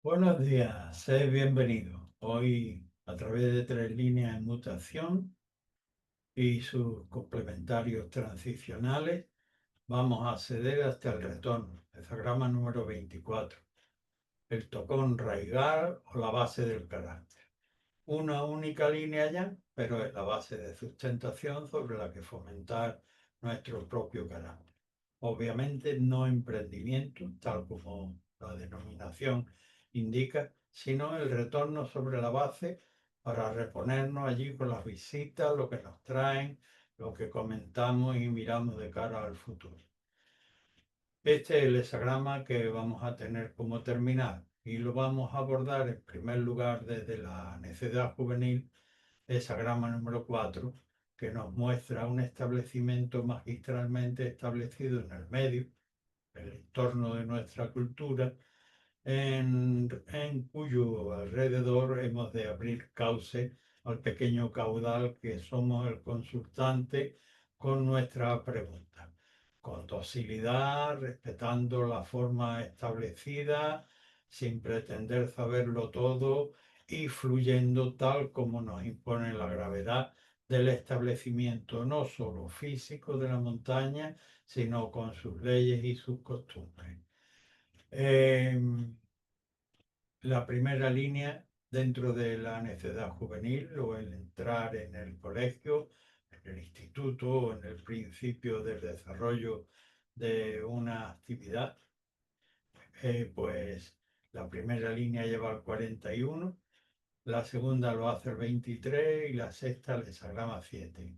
Buenos días, sed bienvenido. Hoy, a través de tres líneas en mutación y sus complementarios transicionales, vamos a acceder hasta el retorno, el diagrama número 24, el tocón raigar o la base del carácter. Una única línea ya, pero es la base de sustentación sobre la que fomentar nuestro propio carácter. Obviamente no emprendimiento, tal como la denominación indica, sino el retorno sobre la base para reponernos allí con las visitas, lo que nos traen, lo que comentamos y miramos de cara al futuro. Este es el hexagrama que vamos a tener como terminal y lo vamos a abordar en primer lugar desde la necedad juvenil, hexagrama número 4, que nos muestra un establecimiento magistralmente establecido en el medio, el entorno de nuestra cultura, en cuyo alrededor hemos de abrir cauce al pequeño caudal que somos el consultante con nuestra pregunta, con docilidad, respetando la forma establecida, sin pretender saberlo todo y fluyendo tal como nos impone la gravedad del establecimiento, no solo físico de la montaña, sino con sus leyes y sus costumbres. La primera línea dentro de la necedad juvenil o el entrar en el colegio, en el instituto o en el principio del desarrollo de una actividad, pues la primera línea lleva el 41, la segunda lo hace el 23 y la sexta el hexagrama 7.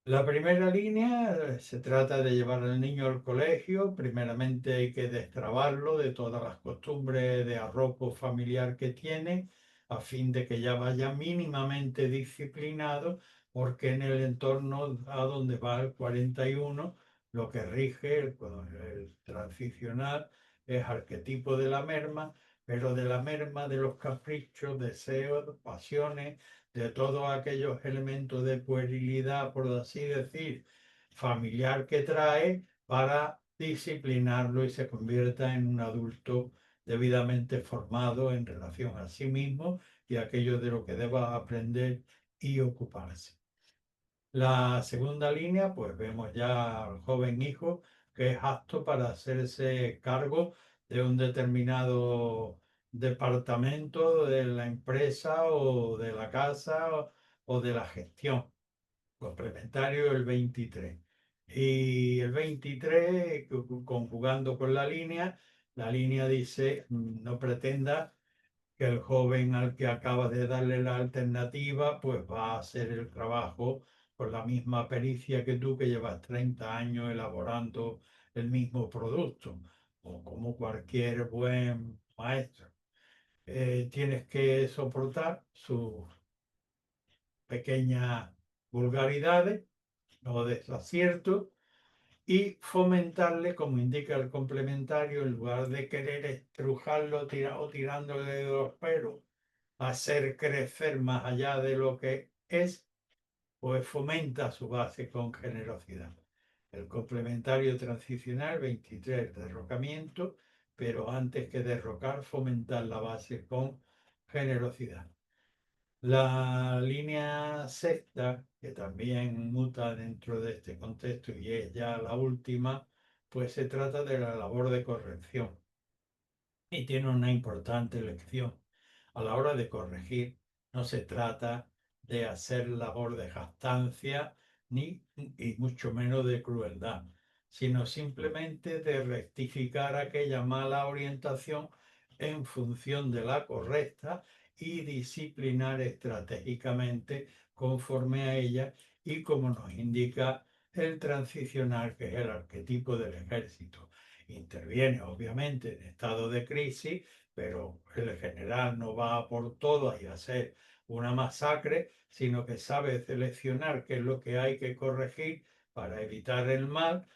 La primera línea se trata de llevar al niño al colegio. Primeramente hay que destrabarlo de todas las costumbres de arropo familiar que tiene, a fin de que ya vaya mínimamente disciplinado, porque en el entorno a donde va el 41, lo que rige el transicional es arquetipo de la merma, pero de la merma de los caprichos, deseos, pasiones, de todos aquellos elementos de puerilidad, por así decir, familiar que trae para disciplinarlo y se convierta en un adulto debidamente formado en relación a sí mismo y aquello de lo que deba aprender y ocuparse. La segunda línea, pues vemos ya al joven hijo que es apto para hacerse cargo de un determinado departamento de la empresa o de la casa o de la gestión. Complementario el 23. Y el 23, conjugando con la línea dice, no pretenda que el joven al que acabas de darle la alternativa, pues va a hacer el trabajo con la misma pericia que tú, que llevas 30 años elaborando el mismo producto, o como cualquier buen maestro. Tienes que soportar sus pequeñas vulgaridades o desaciertos y fomentarle, como indica el complementario, en lugar de querer estrujarlo o tirándole de los pelos, hacer crecer más allá de lo que es, pues fomenta su base con generosidad. El complementario transicional 23, derrocamiento, pero antes que derrocar, fomentar la base con generosidad. La línea sexta, que también muta dentro de este contexto y es ya la última, pues se trata de la labor de corrección y tiene una importante lección. A la hora de corregir, no se trata de hacer labor de jactancia ni y mucho menos de crueldad, sino simplemente de rectificar aquella mala orientación en función de la correcta y disciplinar estratégicamente conforme a ella y como nos indica el transicional, que es el arquetipo del ejército. Interviene obviamente en estado de crisis, pero el general no va a por todas y a hacer una masacre, sino que sabe seleccionar qué es lo que hay que corregir para evitar el mal,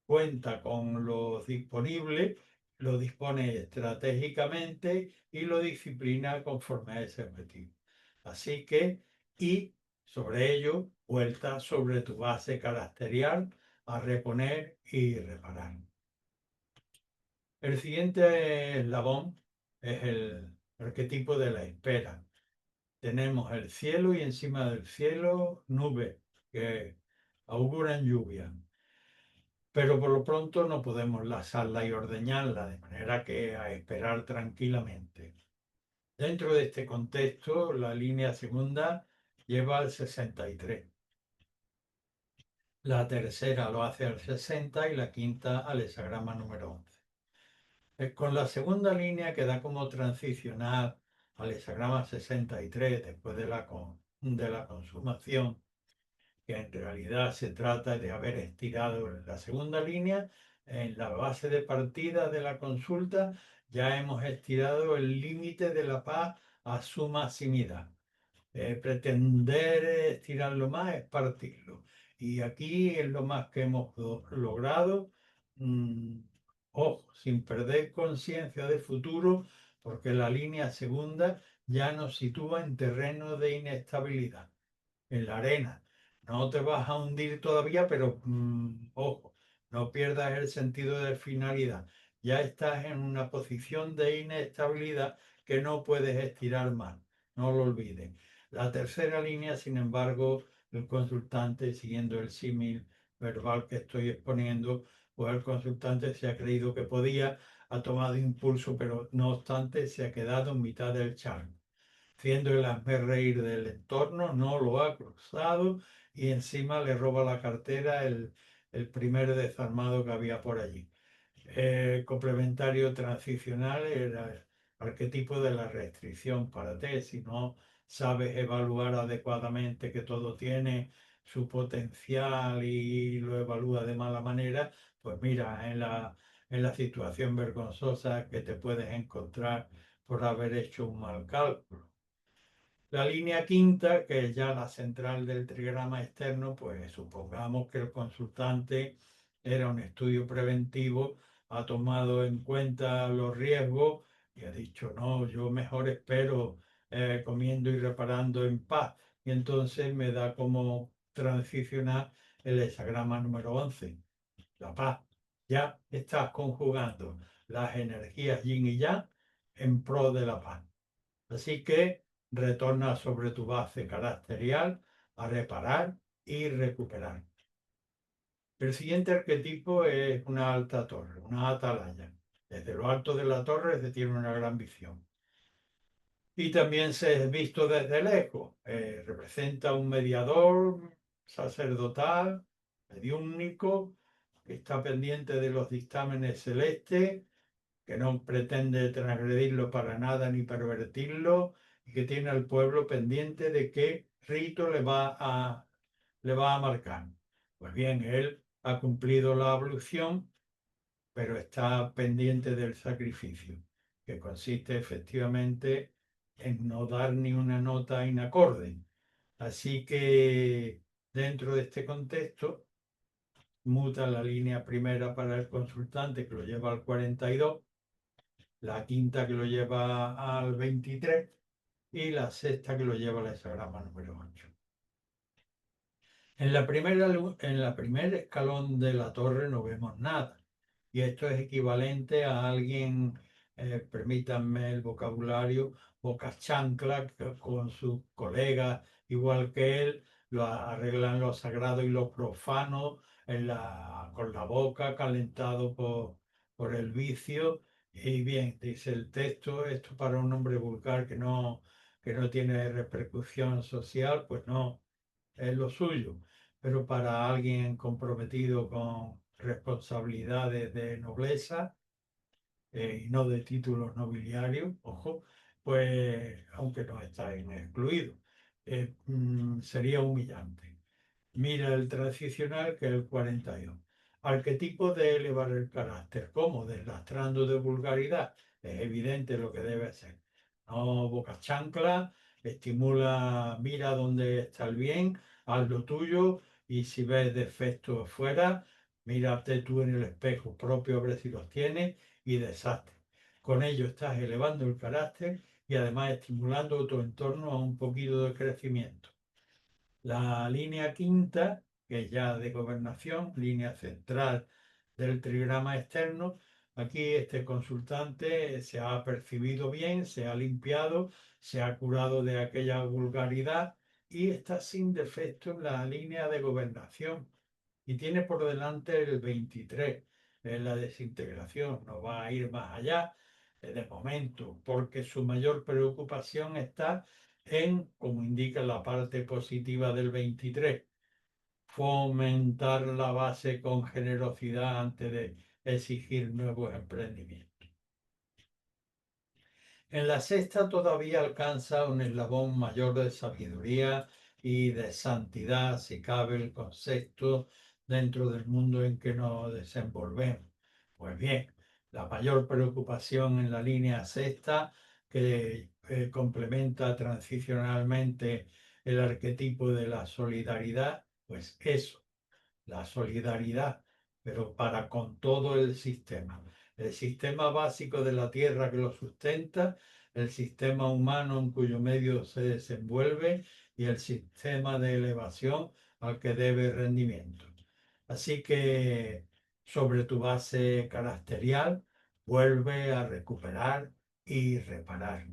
cuenta con lo disponible, lo dispone estratégicamente y lo disciplina conforme a ese objetivo. Así que, y sobre ello, vuelta sobre tu base caracterial a reponer y reparar. El siguiente eslabón es el arquetipo de la espera. Tenemos el cielo y encima del cielo nubes que auguran lluvia. Pero por lo pronto no podemos lazarla y ordeñarla, de manera que a esperar tranquilamente. Dentro de este contexto, la línea segunda lleva al 63. La tercera lo hace al 60 y la quinta al hexagrama número 11. Con la segunda línea que da como transicional al hexagrama 63 después de la consumación, que en realidad se trata de haber estirado la segunda línea, en la base de partida de la consulta ya hemos estirado el límite de la paz a su maximidad. Pretender estirarlo más es partirlo. Y aquí es lo más que hemos logrado, mm, ojo, sin perder conciencia de futuro, porque la línea segunda ya nos sitúa en terreno de inestabilidad, en la arena. No te vas a hundir todavía, pero ojo, no pierdas el sentido de finalidad. Ya estás en una posición de inestabilidad que no puedes estirar más. No lo olvides. La tercera línea, sin embargo, el consultante, siguiendo el símil verbal que estoy exponiendo, pues el consultante se ha creído que podía, ha tomado impulso, pero no obstante se ha quedado en mitad del charco haciendo el reír del entorno, no lo ha cruzado y encima le roba la cartera el primer desarmado que había por allí. Complementario transicional era el arquetipo de la restricción para ti. Si no sabes evaluar adecuadamente que todo tiene su potencial y lo evalúa de mala manera, pues mira, en la situación vergonzosa que te puedes encontrar por haber hecho un mal cálculo. La línea quinta, que es ya la central del trigrama externo, pues supongamos que el consultante era un estudio preventivo, ha tomado en cuenta los riesgos y ha dicho, no, yo mejor espero comiendo y reparando en paz. Y entonces me da como transicionar el hexagrama número 11, la paz. Ya estás conjugando las energías yin y yang en pro de la paz. Así que retorna sobre tu base caracterial a reparar y recuperar. El siguiente arquetipo es una alta torre, una atalaya. Desde lo alto de la torre se tiene una gran visión. Y también se es visto desde lejos. Representa un mediador sacerdotal, mediúnico, que está pendiente de los dictámenes celestes, que no pretende transgredirlo para nada ni pervertirlo, y que tiene al pueblo pendiente de qué rito le va a marcar. Pues bien, él ha cumplido la ablución, pero está pendiente del sacrificio, que consiste efectivamente en no dar ni una nota inacorde. Así que dentro de este contexto, muta la línea primera para el consultante, que lo lleva al 42, la quinta que lo lleva al 23 y la sexta que lo lleva al hexagrama número 8. En la primer escalón de la torre no vemos nada. Y esto es equivalente a alguien, permítanme el vocabulario, boca chancla, que con sus colegas, igual que él, lo arreglan lo sagrado y lo profano con la boca, calentado por el vicio. Y bien, dice el texto, esto para un hombre vulgar que no tiene repercusión social, pues no es lo suyo, pero para alguien comprometido con responsabilidades de nobleza y no de títulos nobiliarios, ojo, pues aunque no está excluido, sería humillante. Mira el transicional que es el 42. Arquetipo de elevar el carácter. ¿Cómo? Deslastrando de vulgaridad. Es evidente lo que debe ser. No boca chancla, estimula, mira dónde está el bien, haz lo tuyo y si ves defectos fuera, mírate tú en el espejo propio a ver si los tienes y desastre. Con ello estás elevando el carácter y además estimulando tu entorno a un poquito de crecimiento. La línea quinta, que es ya de gobernación, línea central del trigrama externo, Aquí este consultante se ha percibido bien, se ha limpiado, se ha curado de aquella vulgaridad y está sin defecto en la línea de gobernación y tiene por delante el 23 en la desintegración. No va a ir más allá de momento, porque su mayor preocupación está en, como indica la parte positiva del 23, fomentar la base con generosidad antes de exigir nuevos emprendimientos. En la sexta todavía alcanza un eslabón mayor de sabiduría y de santidad, si cabe el concepto, dentro del mundo en que nos desenvolvemos. Pues bien, la mayor preocupación en la línea sexta, que complementa transicionalmente el arquetipo de la solidaridad, pues eso, la solidaridad, pero para con todo el sistema. El sistema básico de la tierra que lo sustenta, el sistema humano en cuyo medio se desenvuelve y el sistema de elevación al que debe rendimiento. Así que sobre tu base caracterial, vuelve a recuperar y reparar.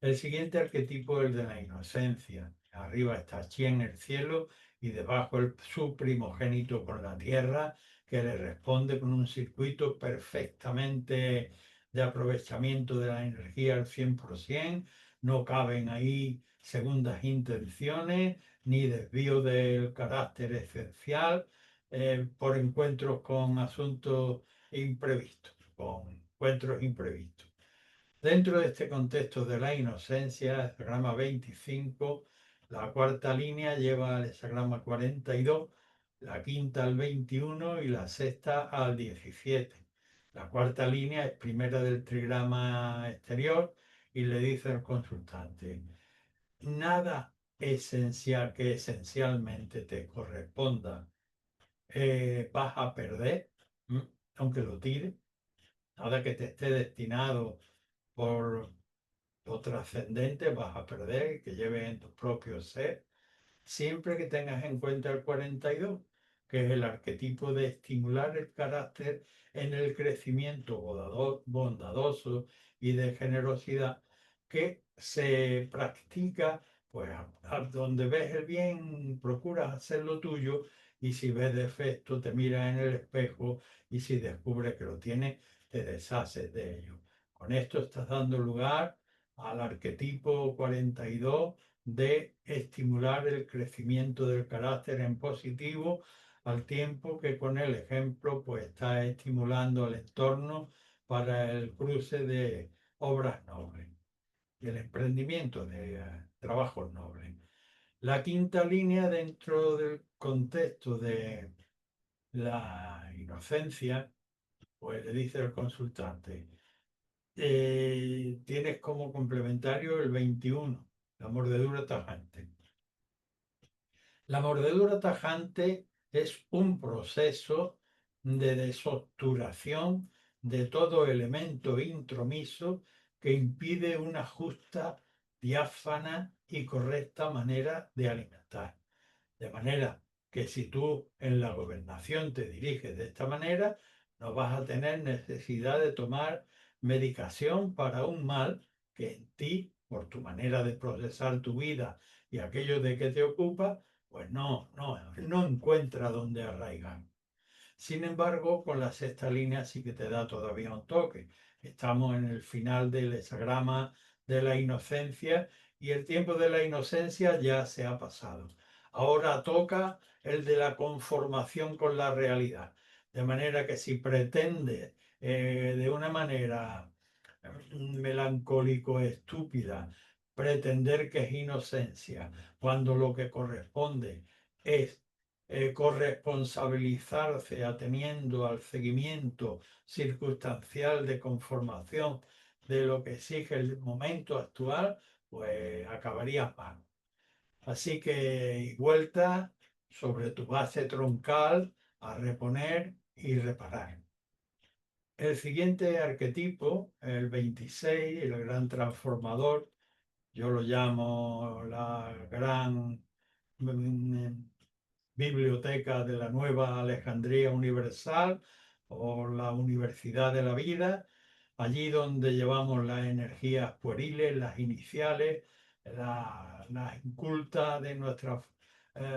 El siguiente arquetipo es el de la inocencia. Arriba está Chi en el cielo y debajo su primogénito con la tierra, que le responde con un circuito perfectamente de aprovechamiento de la energía al 100%. No caben ahí segundas intenciones ni desvío del carácter esencial por encuentros con asuntos imprevistos, con encuentros imprevistos. Dentro de este contexto de la inocencia, el hexagrama 25, la cuarta línea lleva al hexagrama 42, la quinta al 21 y la sexta al 17. La cuarta línea es primera del trigrama exterior y le dice al consultante, nada esencial que esencialmente te corresponda vas a perder, aunque lo tire, nada que te esté destinado por lo trascendente vas a perder, que lleves en tu propio ser, siempre que tengas en cuenta el 42, que es el arquetipo de estimular el carácter en el crecimiento bondadoso y de generosidad que se practica, pues a donde ves el bien, procuras hacer lo tuyo y si ves defecto, te miras en el espejo y si descubres que lo tienes, te deshaces de ello. Con esto estás dando lugar al arquetipo 42 de estimular el crecimiento del carácter en positivo, al tiempo que con el ejemplo pues está estimulando el entorno para el cruce de obras nobles y el emprendimiento de trabajos nobles. La quinta línea dentro del contexto de la inocencia, pues le dice el consultante, tienes como complementario el 21, la mordedura tajante. La mordedura tajante es un proceso de desobturación de todo elemento intromiso que impide una justa, diáfana y correcta manera de alimentar. De manera que si tú en la gobernación te diriges de esta manera, no vas a tener necesidad de tomar medicación para un mal que en ti, por tu manera de procesar tu vida y aquello de que te ocupa, pues no encuentra dónde arraigar. Sin embargo, con la sexta línea sí que te da todavía un toque. Estamos en el final del hexagrama de la inocencia y el tiempo de la inocencia ya se ha pasado. Ahora toca el de la conformación con la realidad. De manera que si pretende de una manera melancólico estúpida pretender que es inocencia, cuando lo que corresponde es corresponsabilizarse ateniendo al seguimiento circunstancial de conformación de lo que exige el momento actual, pues acabarías mal. Así que vuelta sobre tu base troncal a reponer y reparar. El siguiente arquetipo, el 26, el gran transformador, yo lo llamo la gran biblioteca de la Nueva Alejandría Universal, o la universidad de la vida, allí donde llevamos las energías pueriles, las iniciales, las incultas de nuestra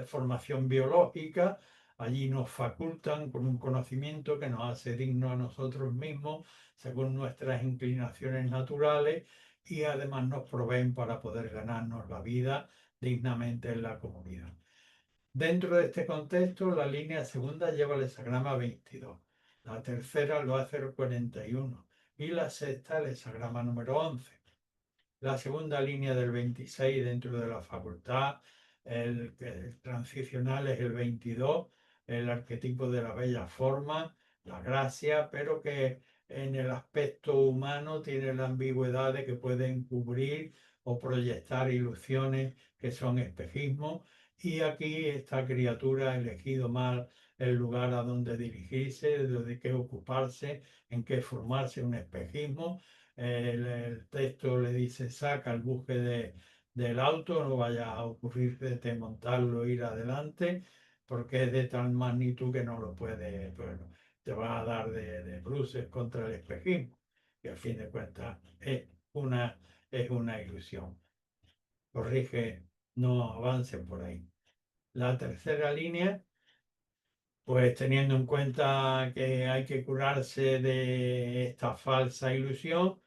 formación biológica. Allí nos facultan con un conocimiento que nos hace dignos a nosotros mismos según nuestras inclinaciones naturales y además nos proveen para poder ganarnos la vida dignamente en la comunidad. Dentro de este contexto, la línea segunda lleva el hexagrama 22, la tercera lo hace el 41 y la sexta el hexagrama número 11. La segunda línea del 26 dentro de la facultad, el transicional es el 22, el arquetipo de la bella forma, la gracia, pero que en el aspecto humano tiene la ambigüedad de que puede encubrir o proyectar ilusiones que son espejismos. Y aquí esta criatura ha elegido mal el lugar a donde dirigirse, de qué ocuparse, en qué formarse un espejismo. El texto le dice, saca el buje del auto, no vaya a ocurrirte de montarlo, ir adelante, porque es de tal magnitud que no lo puede, bueno, te va a dar de bruces contra el espejismo, y al fin de cuentas es una ilusión. Corrige, no avance por ahí. La tercera línea, pues teniendo en cuenta que hay que curarse de esta falsa ilusión,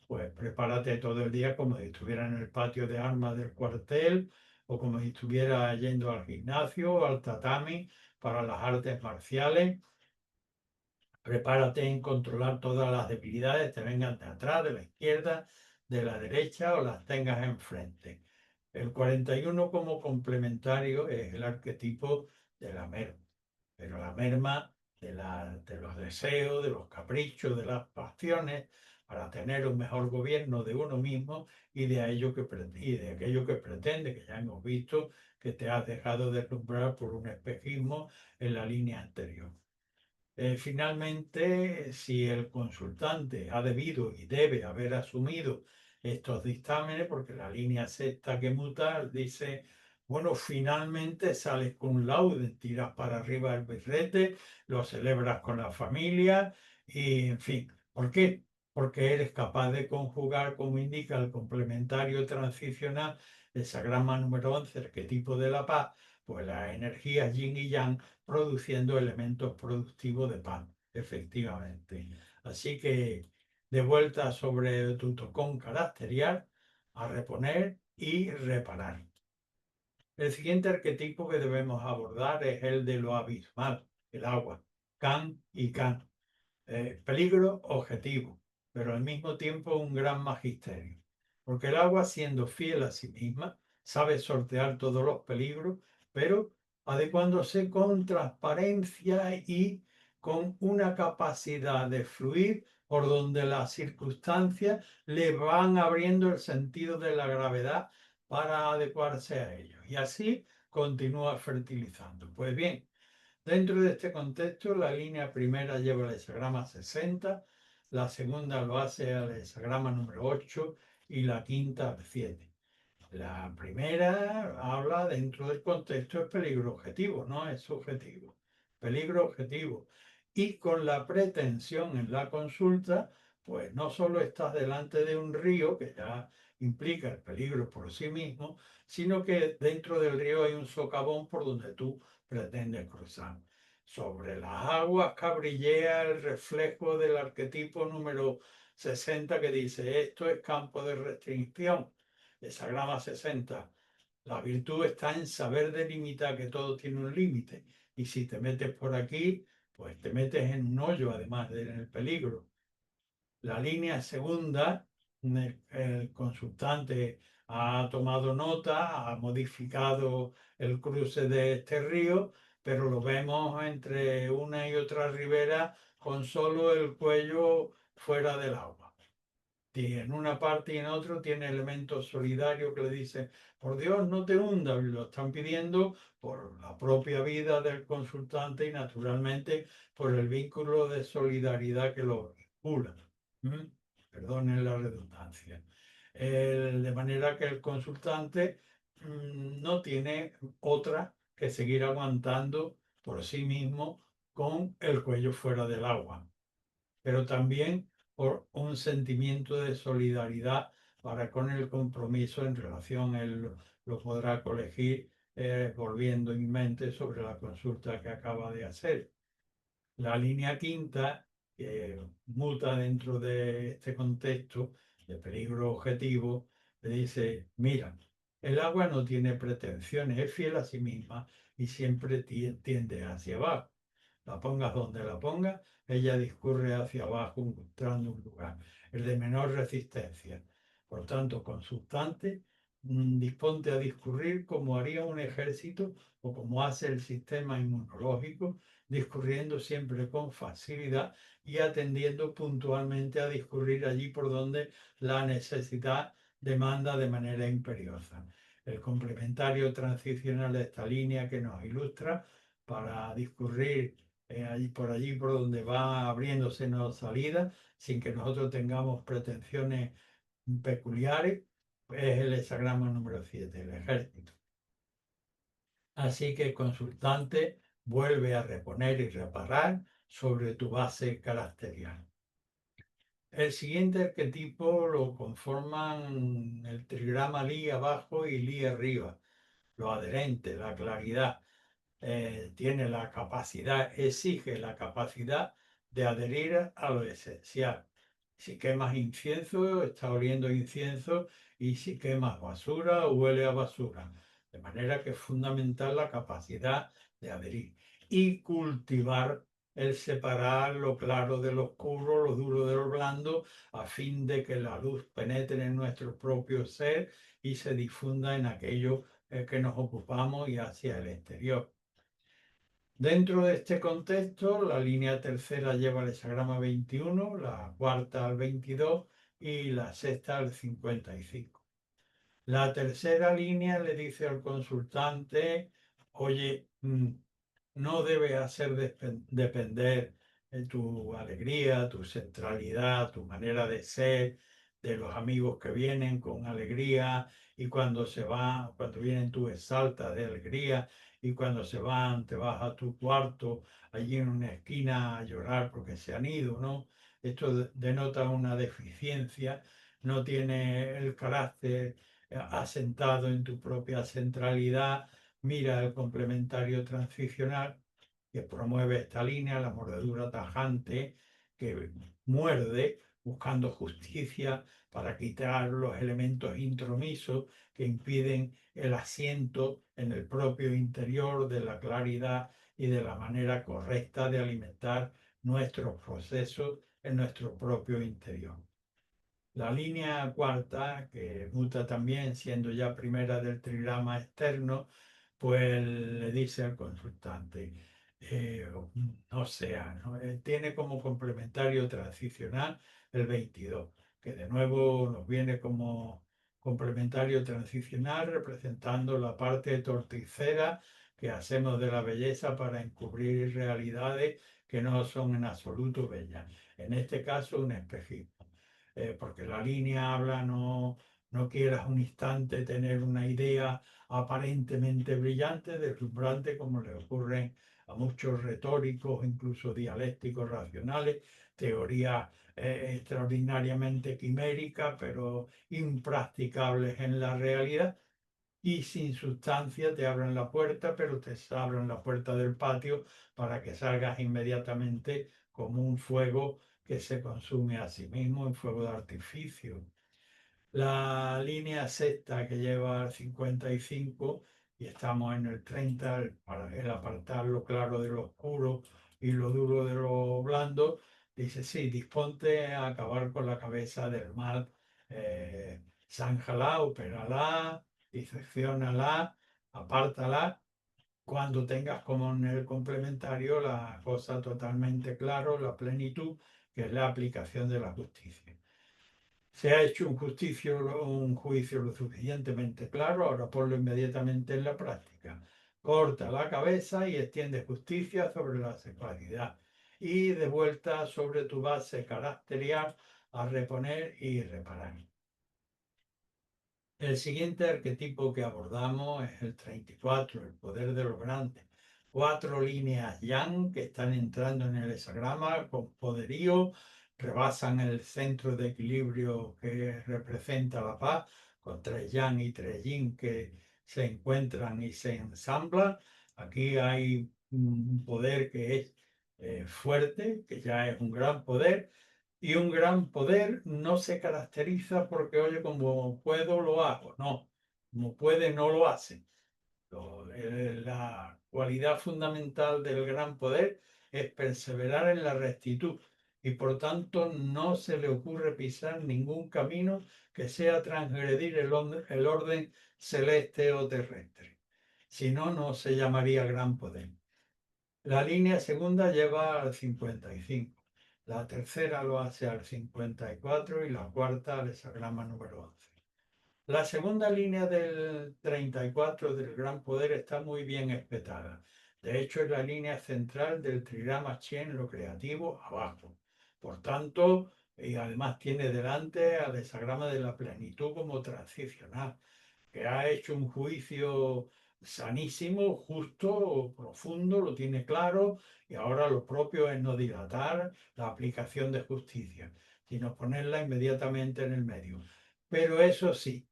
pues prepárate todo el día como si estuviera en el patio de armas del cuartel o como si estuviera yendo al gimnasio o al tatami para las artes marciales. Prepárate en controlar todas las debilidades, te vengan de atrás, de la izquierda, de la derecha o las tengas enfrente. El 41 como complementario es el arquetipo de la merma, pero la merma de los deseos, de los caprichos, de las pasiones, para tener un mejor gobierno de uno mismo y de aquello que pretende, que ya hemos visto que te has dejado deslumbrar por un espejismo en la línea anterior. Finalmente, si el consultante ha debido y debe haber asumido estos dictámenes, porque la línea sexta que muta dice, bueno, finalmente sales con laude, tiras para arriba el birrete, lo celebras con la familia y, en fin, ¿por qué? Porque eres capaz de conjugar, como indica el complementario transicional, el sagrama número 11, arquetipo de la paz, pues las energías yin y yang produciendo elementos productivos de pan, efectivamente. Así que de vuelta sobre tu tocón caracterial, a reponer y reparar. El siguiente arquetipo que debemos abordar es el de lo abismal, el agua, can y can. Peligro objetivo, pero al mismo tiempo un gran magisterio. Porque el agua, siendo fiel a sí misma, sabe sortear todos los peligros, pero adecuándose con transparencia y con una capacidad de fluir por donde las circunstancias le van abriendo el sentido de la gravedad para adecuarse a ello. Y así continúa fertilizando. Pues bien, dentro de este contexto, la línea primera lleva el hexagrama 60, la segunda lo hace al hexagrama número 8 y la quinta al 7. La primera habla dentro del contexto es peligro objetivo, no es subjetivo. Peligro objetivo. Y con la pretensión en la consulta, pues no solo estás delante de un río, que ya implica el peligro por sí mismo, sino que dentro del río hay un socavón por donde tú pretendes cruzar. Sobre las aguas cabrillea el reflejo del arquetipo número 60 que dice, esto es campo de restricción. Hexagrama 60. La virtud está en saber delimitar que todo tiene un límite. Y si te metes por aquí, pues te metes en un hoyo, además de en el peligro. La línea segunda, el consultante ha tomado nota, ha modificado el cruce de este río, pero lo vemos entre una y otra ribera con solo el cuello fuera del agua. Y en una parte y en otra tiene elementos solidarios que le dicen, por Dios, no te hundas, y lo están pidiendo por la propia vida del consultante y naturalmente por el vínculo de solidaridad que lo vincula. ¿Mm? Perdonen la redundancia. De manera que el consultante no tiene otra que seguir aguantando por sí mismo con el cuello fuera del agua, pero también por un sentimiento de solidaridad para con el compromiso en relación, él lo podrá corregir volviendo en mente sobre la consulta que acaba de hacer. La línea quinta, que muta dentro de este contexto de peligro objetivo, le dice, mira, el agua no tiene pretensiones, es fiel a sí misma y siempre tiende hacia abajo. La pongas donde la pongas, ella discurre hacia abajo encontrando un lugar, el de menor resistencia. Por tanto, consultante, disponte a discurrir como haría un ejército o como hace el sistema inmunológico, discurriendo siempre con facilidad y atendiendo puntualmente a discurrir allí por donde la necesidad demanda de manera imperiosa. El complementario transicional de esta línea que nos ilustra para discurrir por allí por donde va abriéndose la salida sin que nosotros tengamos pretensiones peculiares, es el hexagrama número 7, el ejército. Así que el consultante vuelve a reponer y reparar sobre tu base caracterial. El siguiente arquetipo lo conforman el trigrama Li abajo y Li arriba, lo adherente, la claridad. Tiene la capacidad, exige la capacidad de adherir a lo esencial. Si quemas incienso, está oliendo incienso, y si quemas basura, huele a basura. De manera que es fundamental la capacidad de adherir y cultivar el separar lo claro de lo oscuro, lo duro de lo blando, a fin de que la luz penetre en nuestro propio ser y se difunda en aquello que nos ocupamos y hacia el exterior. Dentro de este contexto, la línea tercera lleva el hexagrama 21, la cuarta al 22 y la sexta al 55. La tercera línea le dice al consultante, oye, no debe hacer depender tu alegría, tu centralidad, tu manera de ser, de los amigos que vienen con alegría y cuando se van, cuando vienen tú exaltas de alegría y cuando se van te vas a tu cuarto allí en una esquina a llorar porque se han ido, ¿no? Esto denota una deficiencia, no tiene el carácter asentado en tu propia centralidad. Mira el complementario transicional que promueve esta línea, la mordedura tajante, que muerde buscando justicia para quitar los elementos intromisos que impiden el asiento en el propio interior de la claridad y de la manera correcta de alimentar nuestros procesos en nuestro propio interior. La línea cuarta, que muta también siendo ya primera del trigrama externo, pues le dice al consultante, eh, no sea, ¿no? Tiene como complementario transicional el 22, que de nuevo nos viene como complementario transicional representando la parte torticera que hacemos de la belleza para encubrir realidades que no son en absoluto bellas. En este caso, un espejismo. Porque la línea habla, no quieras un instante tener una idea aparentemente brillante, deslumbrante, como le ocurre a muchos retóricos, incluso dialécticos racionales, teorías extraordinariamente quiméricas, pero impracticables en la realidad. Y sin sustancia te abren la puerta, pero te abren la puerta del patio para que salgas inmediatamente como un fuego que se consume a sí mismo en fuego de artificio. La línea sexta que lleva al 55 y estamos en el 30, para el apartar lo claro de lo oscuro y lo duro de lo blando, dice, sí, disponte a acabar con la cabeza del mal, zánjala, opérala, disecciónala, apártala, cuando tengas como en el complementario la cosa totalmente claro, la plenitud, que es la aplicación de la justicia. Se ha hecho un juicio lo suficientemente claro, ahora ponlo inmediatamente en la práctica. Corta la cabeza y extiende justicia sobre la sexualidad y de vuelta sobre tu base caracterial a reponer y reparar. El siguiente arquetipo que abordamos es el 34, el poder de los grandes. 4 líneas yang que están entrando en el hexagrama con poderío, rebasan el centro de equilibrio que representa la paz, con 3 yang y 3 yin que se encuentran y se ensamblan. Aquí hay un poder que es fuerte, que ya es un gran poder, y un gran poder no se caracteriza porque, oye, como puedo, lo hago. No, como puede, no lo hace. La cualidad fundamental del gran poder es perseverar en la rectitud y por tanto no se le ocurre pisar ningún camino que sea transgredir el orden celeste o terrestre. Si no, no se llamaría gran poder. La línea segunda lleva al 55, la tercera lo hace al 54 y la cuarta al hexagrama número 11. La segunda línea del 34 del Gran Poder está muy bien espetada. De hecho, es la línea central del trigrama Chen, lo creativo, abajo. Por tanto, y además tiene delante al hexagrama de la plenitud como transicional, que ha hecho un juicio sanísimo, justo, profundo, lo tiene claro, y ahora lo propio es no dilatar la aplicación de justicia, sino ponerla inmediatamente en el medio. Pero eso sí,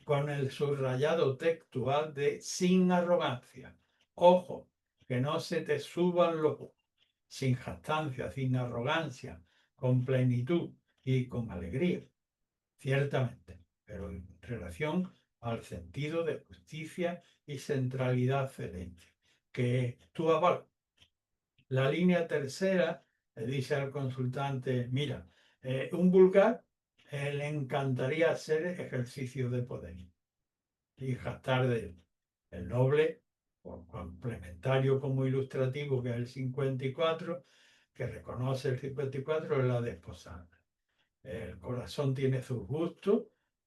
con el subrayado textual de sin arrogancia. Ojo, que no se te suban los sin jactancia, sin arrogancia, con plenitud y con alegría, ciertamente, pero en relación al sentido de justicia y centralidad celeste, que tú avalas. La línea tercera le dice al consultante, mira, un vulgar le encantaría hacer ejercicio de poder y jactar de él. El noble, por complementario como ilustrativo, que es el 54, que reconoce el 54, es la desposada. El corazón tiene sus gustos,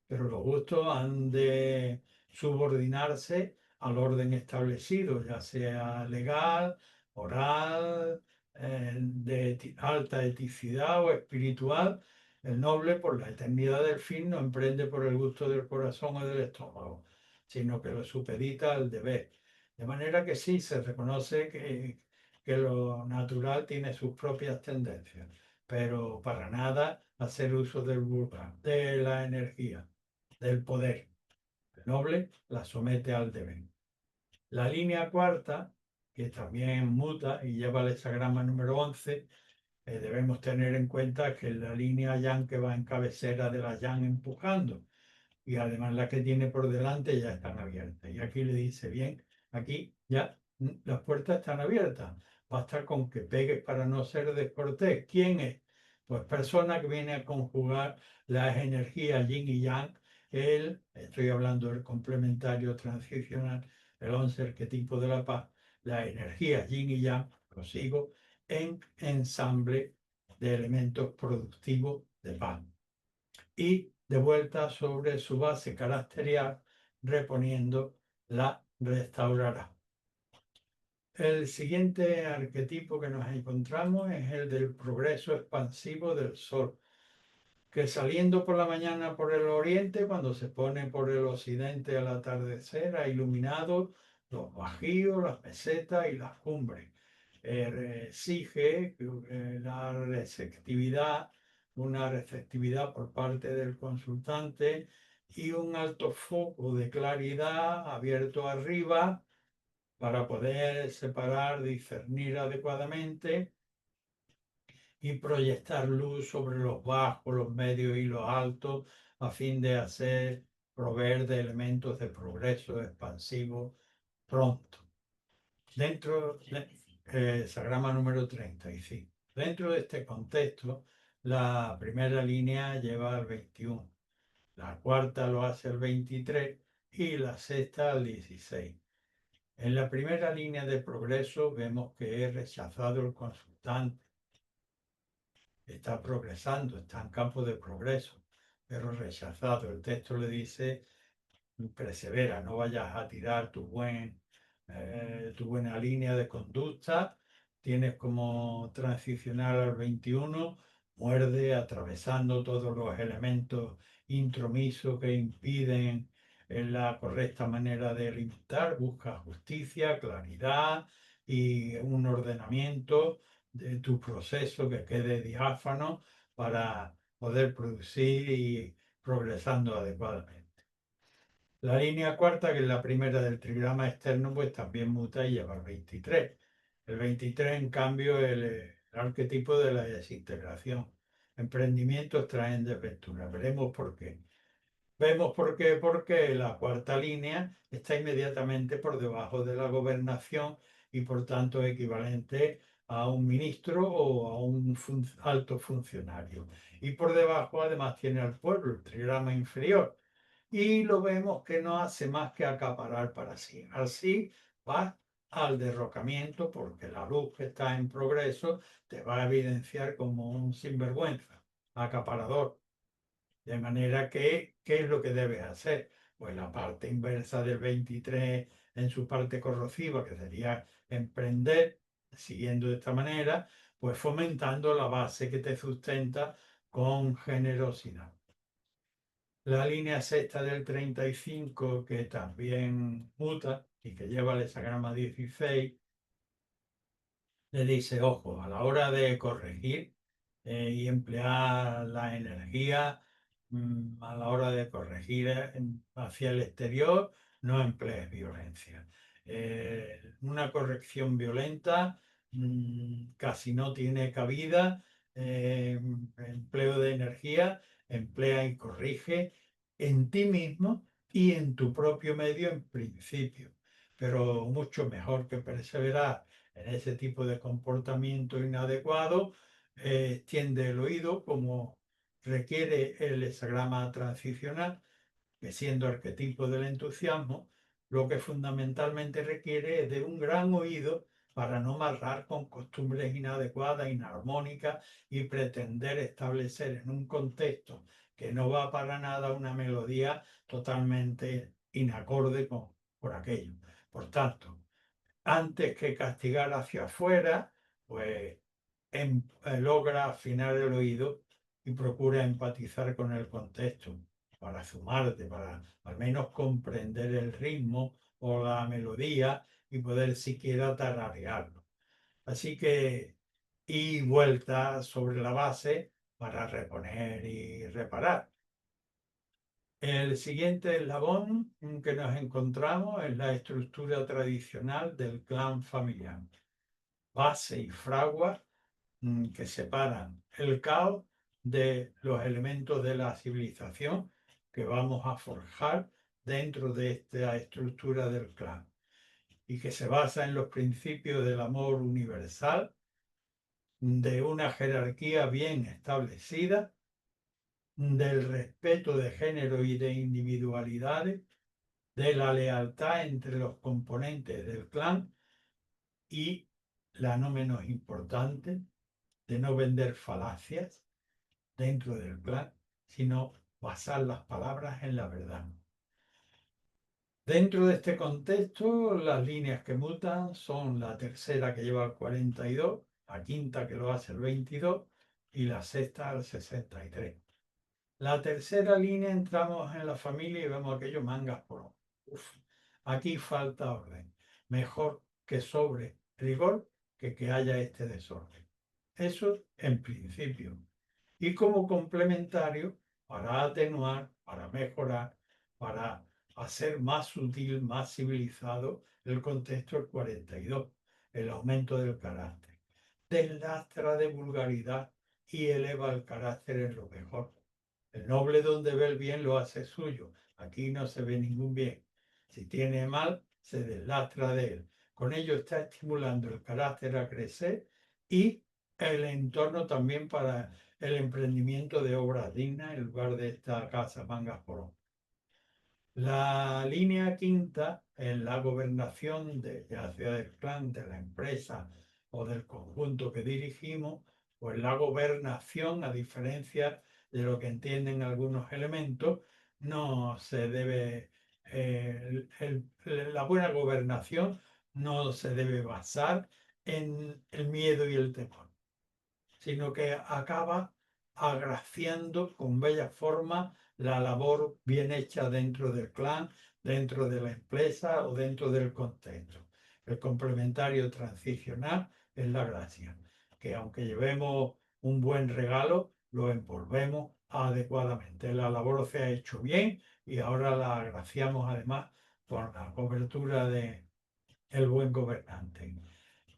pero los gustos han de subordinarse al orden establecido, ya sea legal, oral, de alta eticidad o espiritual. El noble, por la eternidad del fin, no emprende por el gusto del corazón o del estómago, sino que lo supedita al deber. De manera que sí, se reconoce que lo natural tiene sus propias tendencias, pero para nada hacer uso del vulgar, de la energía, del poder. El noble la somete al deber. La línea cuarta, que también muta y lleva el hexagrama número 11, debemos tener en cuenta que la línea yang que va en cabecera de la yang empujando, y además la que tiene por delante ya están abiertas. Y aquí le dice, bien, aquí ya las puertas están abiertas. Basta con que pegues para no ser descortés. ¿Quién es? Pues persona que viene a conjugar las energías yin y yang. Estoy hablando del complementario transicional, el 11 arquetipo de la paz, las energías yin y yang, lo sigo, en ensamble de elementos productivos de paz. Y de vuelta sobre su base caracterial, reponiendo la restaurará. El siguiente arquetipo que nos encontramos es el del progreso expansivo del Sol, que saliendo por la mañana por el oriente, cuando se pone por el occidente al atardecer, ha iluminado los bajíos, las mesetas y las cumbres. Exige la receptividad, una receptividad por parte del consultante y un alto foco de claridad abierto arriba para poder separar, discernir adecuadamente y proyectar luz sobre los bajos, los medios y los altos a fin de proveer de elementos de progreso expansivo pronto. Dentro del Sagrama número 35. Dentro de este contexto, la primera línea lleva al 21, la cuarta lo hace al 23 y la sexta al 16. En la primera línea de progreso vemos que es rechazado el consultante. Está progresando, está en campo de progreso, pero rechazado. El texto le dice, persevera, no vayas a tirar tu buena línea de conducta. Tienes como transicionar al 21, muerde atravesando todos los elementos intromisos que impiden la correcta manera de alimentar, busca justicia, claridad, y un ordenamiento de tu proceso que quede diáfano para poder producir y progresando adecuadamente. La línea cuarta, que es la primera del trigrama externo, pues también muta y lleva el 23. El 23, en cambio, el arquetipo de la desintegración. Emprendimientos traen desventura. Veremos por qué. Vemos por qué, porque la cuarta línea está inmediatamente por debajo de la gobernación y por tanto equivalente a un ministro o a un alto funcionario. Y por debajo además tiene al pueblo, el trigrama inferior. Y lo vemos que no hace más que acaparar para sí. Así va al derrocamiento porque la luz que está en progreso te va a evidenciar como un sinvergüenza, acaparador. De manera que, ¿qué es lo que debes hacer? Pues la parte inversa del 23 en su parte corrosiva, que sería emprender, siguiendo de esta manera, pues fomentando la base que te sustenta con generosidad. La línea sexta del 35, que también muta y que lleva el hexagrama 16, le dice, ojo, a la hora de corregir y emplear la energía, a la hora de corregir hacia el exterior, no emplees violencia. Una corrección violenta casi no tiene cabida. Empleo de energía, emplea y corrige en ti mismo y en tu propio medio en principio, pero mucho mejor que perseverar en ese tipo de comportamiento inadecuado. Extiende el oído como requiere el hexagrama transicional, que siendo arquetipo del entusiasmo, lo que fundamentalmente requiere es de un gran oído para no marrar con costumbres inadecuadas, inarmónicas y pretender establecer en un contexto que no va para nada una melodía totalmente inacorde por aquello. Por tanto, antes que castigar hacia afuera, pues logra afinar el oído y procura empatizar con el contexto para sumarte, para al menos comprender el ritmo o la melodía y poder siquiera tararearlo. Así que, y vuelta sobre la base para reponer y reparar. El siguiente eslabón que nos encontramos es la estructura tradicional del clan familiar. Base y fragua que separan el caos de los elementos de la civilización que vamos a forjar dentro de esta estructura del clan y que se basa en los principios del amor universal, de una jerarquía bien establecida, del respeto de género y de individualidades, de la lealtad entre los componentes del clan y, la no menos importante, de no vender falacias dentro del clan, sino basar las palabras en la verdad. Dentro de este contexto, las líneas que mutan son la tercera que lleva al 42, la quinta que lo hace el 22 y la sexta al 63. La tercera línea entramos en la familia y vemos aquellos mangas por... Uf, aquí falta orden. Mejor que sobre rigor que haya este desorden. Eso en principio. Y como complementario, para atenuar, para mejorar, para hacer más sutil, más civilizado el contexto del 42, el aumento del carácter. Deslastra de vulgaridad y eleva el carácter en lo mejor. El noble donde ve el bien lo hace suyo. Aquí no se ve ningún bien. Si tiene mal, se deslastra de él. Con ello está estimulando el carácter a crecer y el entorno también para el emprendimiento de obras dignas en lugar de esta casa mangas por. La línea quinta en la gobernación de ya sea del clan, de la empresa o del conjunto que dirigimos, pues la gobernación, a diferencia de lo que entienden algunos elementos, no se debe, la buena gobernación no se debe basar en el miedo y el temor, sino que acaba agraciando con bella forma la labor bien hecha dentro del clan, dentro de la empresa o dentro del contexto. El complementario transicional es la gracia, que aunque llevemos un buen regalo, lo envolvemos adecuadamente. La labor se ha hecho bien y ahora la agraciamos además con la cobertura de el buen gobernante.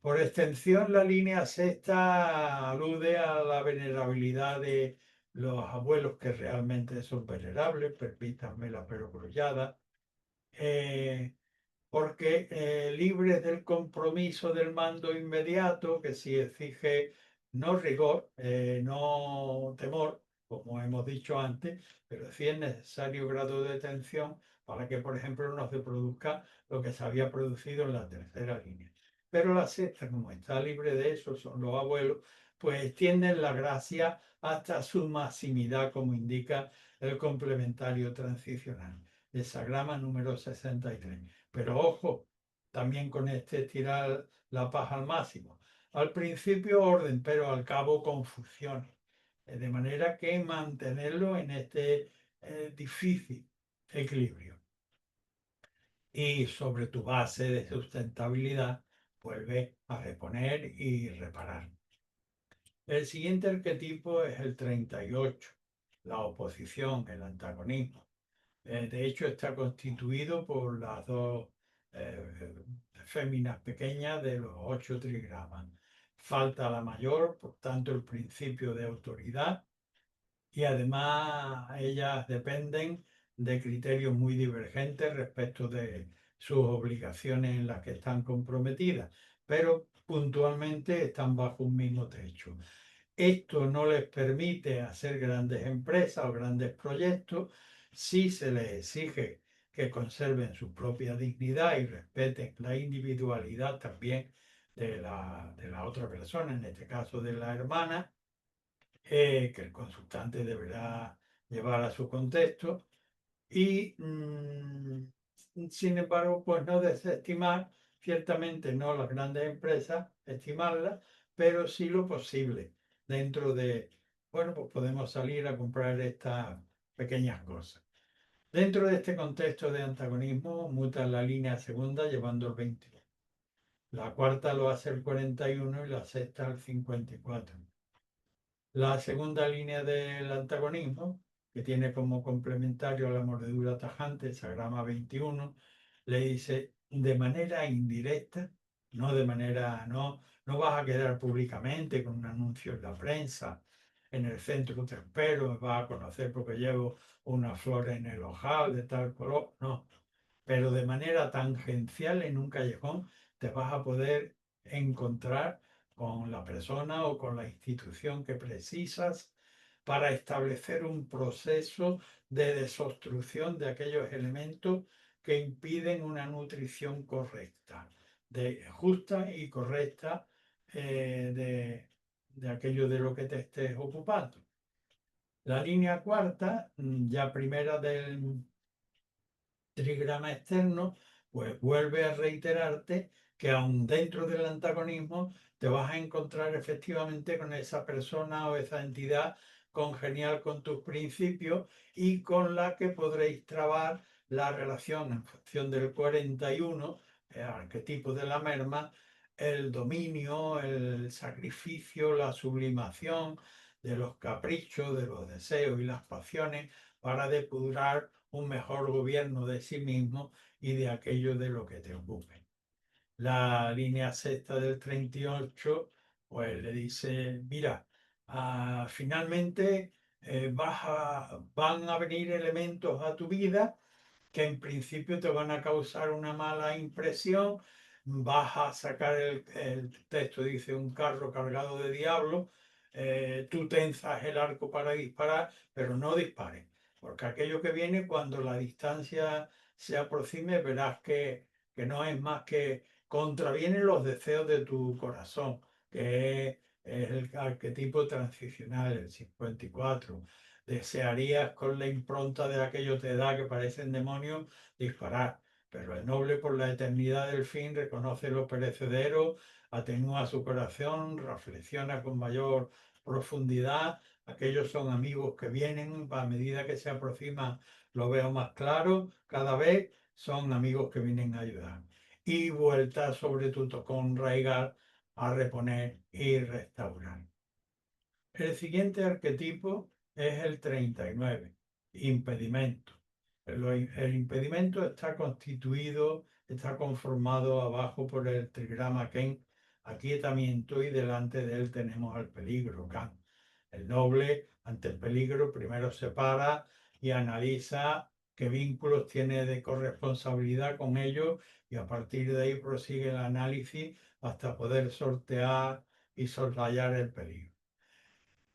Por extensión, la línea sexta alude a la venerabilidad de los abuelos que realmente son venerables, permítanme la perogrullada, eh, porque libres del compromiso del mando inmediato, que si exige no rigor, no temor, como hemos dicho antes, pero sí es necesario grado de tensión para que, por ejemplo, no se produzca lo que se había producido en la tercera línea. Pero la sexta, como está libre de eso, son los abuelos, pues extienden la gracia hasta su maximidad, como indica el complementario transicional. Desagrama número 63. Pero ojo, también con este tirar la paja al máximo. Al principio orden, pero al cabo confusión. De manera que mantenerlo en este difícil equilibrio. Y sobre tu base de sustentabilidad, vuelve a reponer y reparar. El siguiente arquetipo es el 38, la oposición, el antagonismo. De hecho, está constituido por las dos féminas pequeñas de los 8 trigramas. Falta la mayor, por tanto, el principio de autoridad y además ellas dependen de criterios muy divergentes respecto de sus obligaciones en las que están comprometidas, pero puntualmente están bajo un mismo techo. Esto no les permite hacer grandes empresas o grandes proyectos si se les exige que conserven su propia dignidad y respeten la individualidad también de la otra persona, en este caso de la hermana, que el consultante deberá llevar a su contexto y, sin embargo, pues no desestimar, ciertamente no las grandes empresas, estimarlas, pero sí lo posible dentro de, bueno, pues podemos salir a comprar estas pequeñas cosas. Dentro de este contexto de antagonismo, muta la línea segunda llevando el 20. La cuarta lo hace el 41 y la sexta el 54. La segunda línea del antagonismo, que tiene como complementario la mordedura tajante, Sagrama 21, le dice de manera indirecta, no vas a quedar públicamente con un anuncio en la prensa, en el centro te espero, me vas a conocer porque llevo una flor en el ojal de tal color, no, pero de manera tangencial en un callejón te vas a poder encontrar con la persona o con la institución que precisas para establecer un proceso de desobstrucción de aquellos elementos que impiden una nutrición correcta, justa y correcta de aquello de lo que te estés ocupando. La línea cuarta, ya primera del trigrama externo, pues vuelve a reiterarte que aun dentro del antagonismo te vas a encontrar efectivamente con esa persona o esa entidad congenial con tus principios y con la que podréis trabar la relación en función del 41, el arquetipo de la merma, el dominio, el sacrificio, la sublimación de los caprichos, de los deseos y las pasiones para depurar un mejor gobierno de sí mismo y de aquello de lo que te ocupe. La línea sexta del 38, pues le dice, mira, finalmente van a venir elementos a tu vida que en principio te van a causar una mala impresión, vas a sacar el texto, dice un carro cargado de diablos, tú tensas el arco para disparar, pero no dispares, porque aquello que viene cuando la distancia se aproxime verás que no es más que contravienen los deseos de tu corazón, que es el arquetipo transicional, el 54. Desearías con la impronta de aquello te da que parecen demonios disparar, pero el noble por la eternidad del fin reconoce lo perecedero, atenúa su corazón, reflexiona con mayor profundidad. Aquellos son amigos que vienen, a medida que se aproxima lo veo más claro, cada vez son amigos que vienen a ayudar. y vuelta sobre tu tocón raigal a reponer y restaurar. El siguiente arquetipo es el 39, impedimento. El impedimento está constituido, está conformado abajo por el trigrama Ken, aquietamiento, y delante de él tenemos al peligro, Kan. El noble, ante el peligro, primero se para y analiza qué vínculos tiene de corresponsabilidad con ellos, y a partir de ahí prosigue el análisis hasta poder sortear y soslayar el peligro.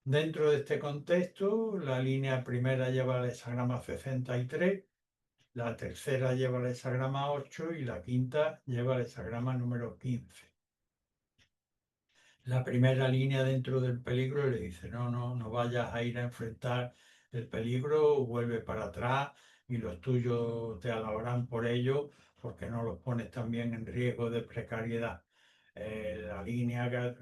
Dentro de este contexto, la línea primera lleva el hexagrama 63, la tercera lleva el hexagrama 8 y la quinta lleva el hexagrama número 15. La primera línea dentro del peligro le dice: no vayas a ir a enfrentar el peligro, vuelve para atrás y los tuyos te alabarán por ello, porque no los pones también en riesgo de precariedad. La línea que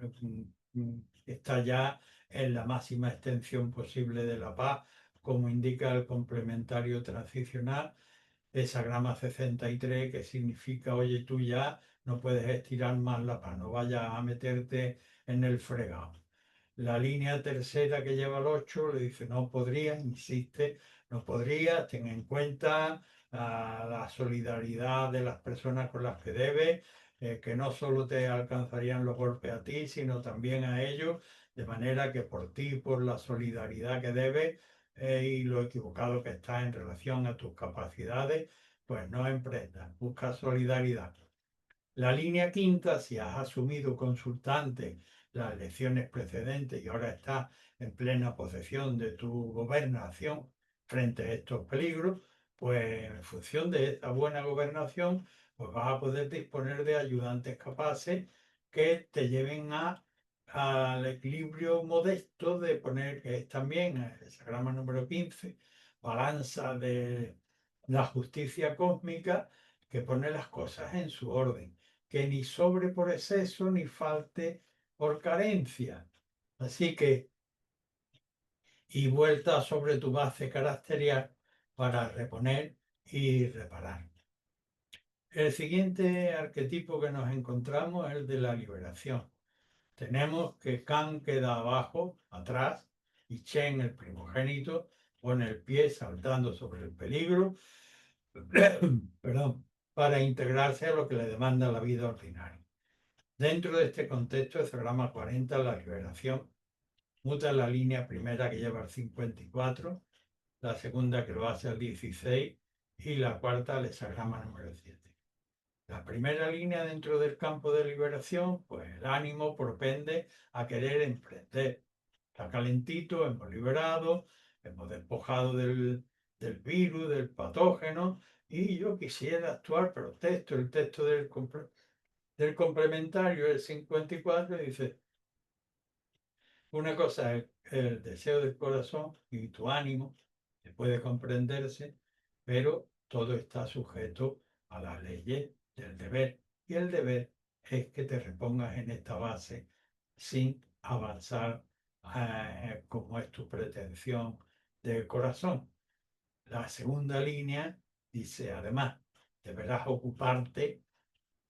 está ya en la máxima extensión posible de la paz, como indica el complementario transicional, hexagrama 63, que significa: oye, tú ya no puedes estirar más la paz, no vayas a meterte en el fregado. La línea tercera, que lleva el 8, le dice: no podría, insiste, no podría, ten en cuenta la solidaridad de las personas con las que debes, que no solo te alcanzarían los golpes a ti, sino también a ellos, de manera que por ti, por la solidaridad que debes, y lo equivocado que estás en relación a tus capacidades, pues no emprendas, busca solidaridad. La línea quinta: si has asumido consultante las elecciones precedentes y ahora estás en plena posesión de tu gobernación frente a estos peligros, pues en función de esta buena gobernación, pues vas a poder disponer de ayudantes capaces que te lleven al equilibrio modesto de poner, que es también el hexagrama número 15, balanza de la justicia cósmica, que pone las cosas en su orden, que ni sobre por exceso ni falte por carencia. Así que, y vuelta sobre tu base caracterial para reponer y reparar. El siguiente arquetipo que nos encontramos es el de la liberación. Tenemos que Kan queda abajo, atrás, y Chen, el primogénito, pone el pie saltando sobre el peligro, perdón, para integrarse a lo que le demanda la vida ordinaria. Dentro de este contexto, el hexagrama 40, la liberación, muta la línea primera, que lleva el 54, la segunda, que lo hace al 16, y la cuarta el hexagrama número 7. La primera línea dentro del campo de liberación, pues el ánimo propende a querer emprender. Está calentito, hemos liberado, hemos despojado del virus, del patógeno, y yo quisiera actuar, pero el texto del complementario, el 54, dice: una cosa es el deseo del corazón y tu ánimo, que puede comprenderse, pero todo está sujeto a las leyes del deber. Y el deber es que te repongas en esta base sin avanzar, como es tu pretensión del corazón. La segunda línea dice: además, deberás ocuparte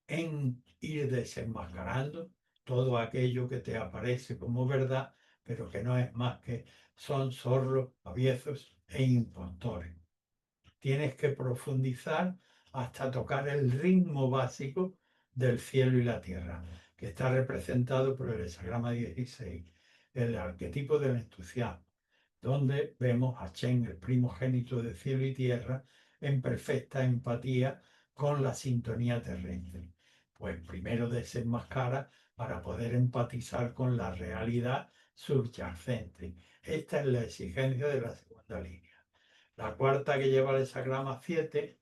en ir desenmascarando todo aquello que te aparece como verdad, pero que no es más que son zorros, aviezos e impostores. Tienes que profundizar hasta tocar el ritmo básico del cielo y la tierra, que está representado por el hexagrama 16, el arquetipo del entusiasmo, donde vemos a Chen, el primogénito de cielo y tierra, en perfecta empatía con la sintonía terrestre. Pues primero desenmascara para poder empatizar con la realidad subyacente. Esta es la exigencia de la segunda línea. La cuarta, que lleva el hexagrama 7,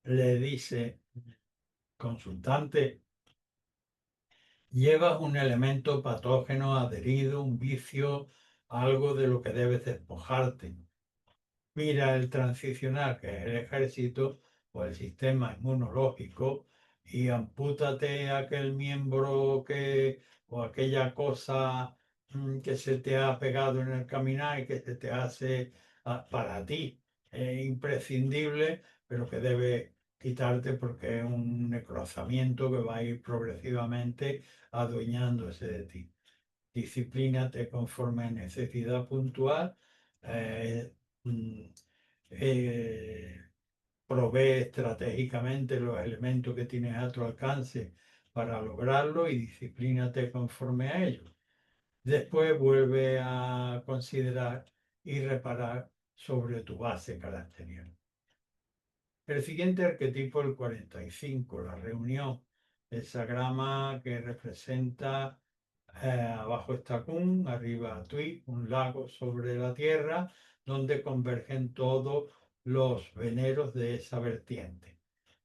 le dice: consultante, llevas un elemento patógeno adherido, un vicio, algo de lo que debes despojarte. Mira el transicional, que es el ejército o el sistema inmunológico, y ampútate aquel miembro o aquella cosa que se te ha pegado en el caminar y que se te hace, para ti, imprescindible, pero que debe quitarte porque es un necrozamiento que va a ir progresivamente adueñándose de ti. Disciplínate conforme a necesidad puntual. eh, mm, eh, Provee estratégicamente los elementos que tienes a tu alcance para lograrlo y disciplínate conforme a ello. Después vuelve a considerar y reparar sobre tu base caracterial. El siguiente arquetipo, el 45, la reunión, el sagrama que representa abajo está Kun, arriba Tui, un lago sobre la tierra, donde convergen todos los veneros de esa vertiente.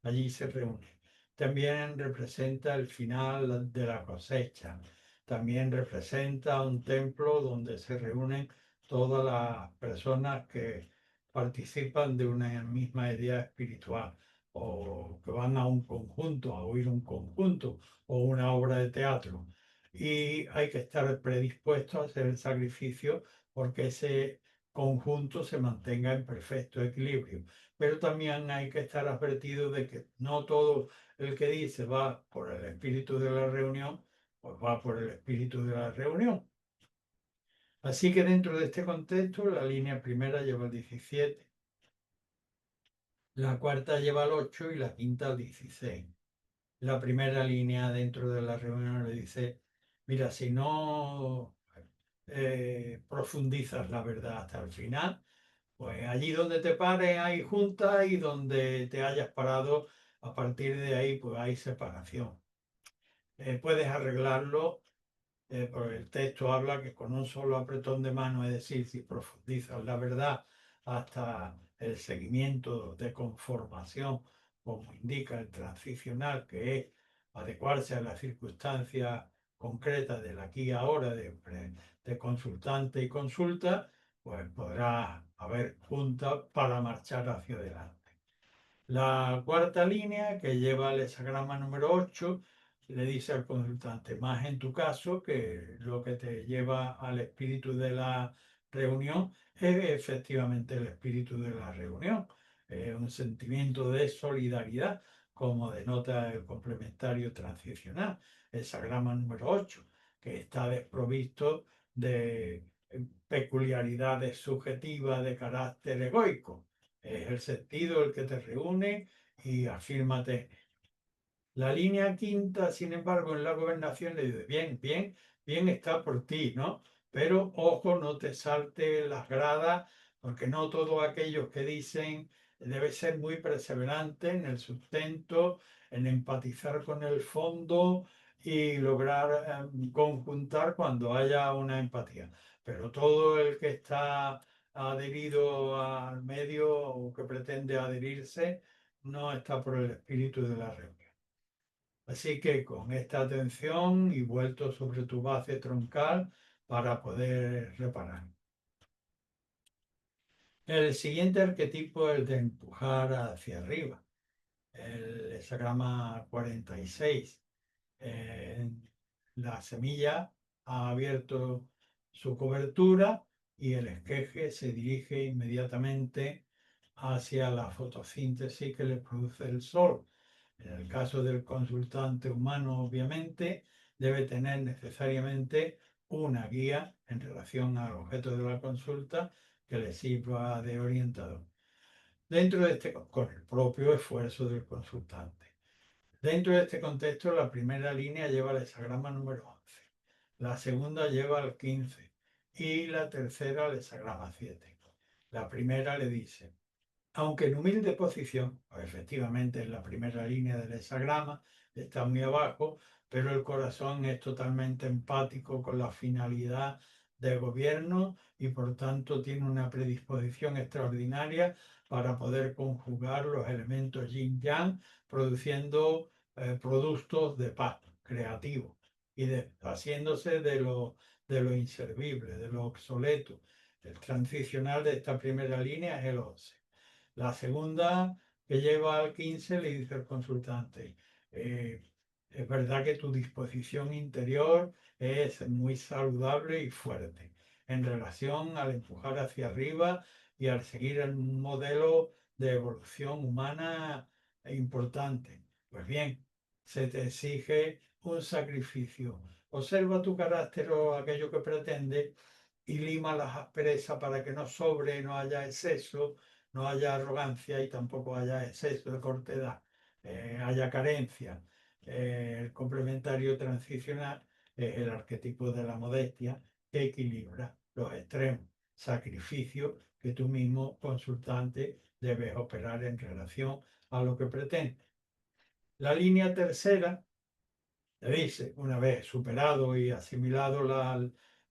Allí se reúnen. También representa el final de la cosecha. También representa un templo donde se reúnen todas las personas que participan de una misma idea espiritual o que van a un conjunto, a oír un conjunto o una obra de teatro. Y hay que estar predispuesto a hacer el sacrificio porque ese conjunto se mantenga en perfecto equilibrio. Pero también hay que estar advertido de que no todo el que dice va por el espíritu de la reunión, pues va por el espíritu de la reunión. Así que dentro de este contexto, la línea primera lleva el 17, la cuarta lleva el 8 y la quinta el 16. La primera línea dentro de la reunión le dice, mira, si no profundizas la verdad hasta el final, pues allí donde te pares hay junta y donde te hayas parado, a partir de ahí pues hay separación. Puedes arreglarlo, porque el texto habla que con un solo apretón de mano, es decir, si profundizas la verdad hasta el seguimiento de conformación, como indica el transicional, que es adecuarse a las circunstancias concretas del aquí y ahora, de consultante y consulta, pues podrá haber junta para marchar hacia adelante. La cuarta línea, que lleva el hexagrama número 8, le dice al consultante, más en tu caso, que lo que te lleva al espíritu de la reunión es efectivamente el espíritu de la reunión. Es un sentimiento de solidaridad, como denota el complementario transicional, el hexagrama número 8, que está desprovisto de peculiaridades subjetivas de carácter egoico. Es el sentido el que te reúne y afírmate. La línea quinta, sin embargo, en la gobernación le dice, bien, bien, bien está por ti, ¿no? Pero ojo, no te salte las gradas, porque no todos aquellos que dicen debe ser muy perseverante en el sustento, en empatizar con el fondo y lograr conjuntar cuando haya una empatía. Pero todo el que está adherido al medio o que pretende adherirse no está por el espíritu de la reunión. Así que con esta atención y vuelto sobre tu base troncal para poder reparar. El siguiente arquetipo es el de empujar hacia arriba. El hexagrama 46. Eh, la semilla ha abierto su cobertura y el esqueje se dirige inmediatamente hacia la fotosíntesis que le produce el sol. En el caso del consultante humano, obviamente, debe tener necesariamente una guía en relación al objeto de la consulta que le sirva de orientador. Dentro de este, con el propio esfuerzo del consultante. Dentro de este contexto, la primera línea lleva el hexagrama número 11, la segunda lleva el 15 y la tercera el hexagrama 7. La primera le dice, aunque en humilde posición, pues efectivamente en la primera línea del hexagrama está muy abajo, pero el corazón es totalmente empático con la finalidad del gobierno y por tanto tiene una predisposición extraordinaria para poder conjugar los elementos yin-yang, produciendo productos de paz creativos y haciéndose de lo inservible, de lo obsoleto. El transicional de esta primera línea es el 11. La segunda, que lleva al 15, le dice el consultante, eh, es verdad que tu disposición interior es muy saludable y fuerte en relación al empujar hacia arriba y al seguir un modelo de evolución humana importante. Pues bien, se te exige un sacrificio. Observa tu carácter o aquello que pretende y lima las asperezas para que no sobre, no haya exceso, no haya arrogancia y tampoco haya exceso de cortedad, haya carencia. El complementario transicional es el arquetipo de la modestia que equilibra los extremos, sacrificio que tú mismo, consultante, debes operar en relación a lo que pretendes. La línea tercera te dice, una vez superado y asimilado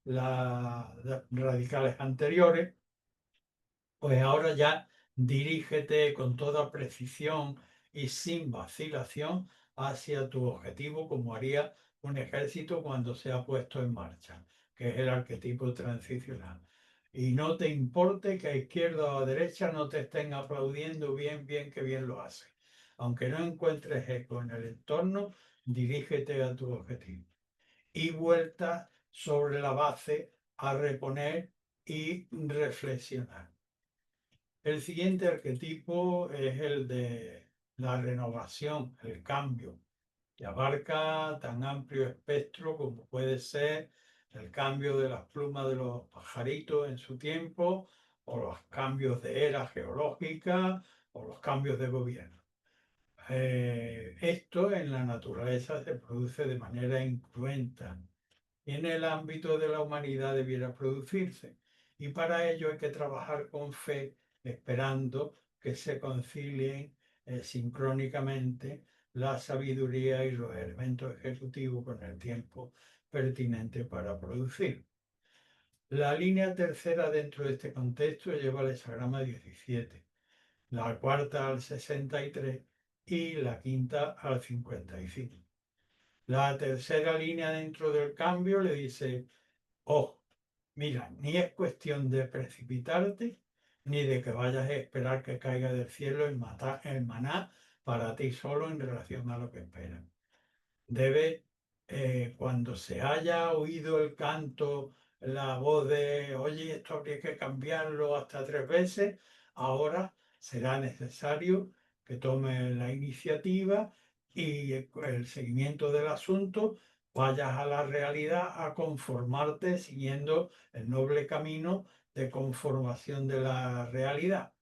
las radicales anteriores, pues ahora ya dirígete con toda precisión y sin vacilación hacia tu objetivo, como haría un ejército cuando se ha puesto en marcha, que es el arquetipo transicional. Y no te importe que a izquierda o a derecha no te estén aplaudiendo bien, bien, que bien lo hace. Aunque no encuentres eco en el entorno, dirígete a tu objetivo. Y vuelta sobre la base a reponer y reflexionar. El siguiente arquetipo es el de la renovación, el cambio, que abarca tan amplio espectro como puede ser el cambio de las plumas de los pajaritos en su tiempo, o los cambios de era geológica, o los cambios de gobierno. Esto en la naturaleza se produce de manera incruenta y en el ámbito de la humanidad debiera producirse. Y para ello hay que trabajar con fe, esperando que se concilien sincrónicamente la sabiduría y los elementos ejecutivos con el tiempo pertinente para producir. La línea tercera dentro de este contexto lleva el hexagrama 17, la cuarta al 63 y la quinta al 55. La tercera línea dentro del cambio le dice: oh, mira, ni es cuestión de precipitarte, ni de que vayas a esperar que caiga del cielo el maná para ti solo en relación a lo que esperas. Debe, cuando se haya oído el canto, la voz de, oye, esto habría que cambiarlo hasta 3 veces, ahora será necesario que tome la iniciativa y el seguimiento del asunto, vayas a la realidad a conformarte siguiendo el noble camino de conformación de la realidad.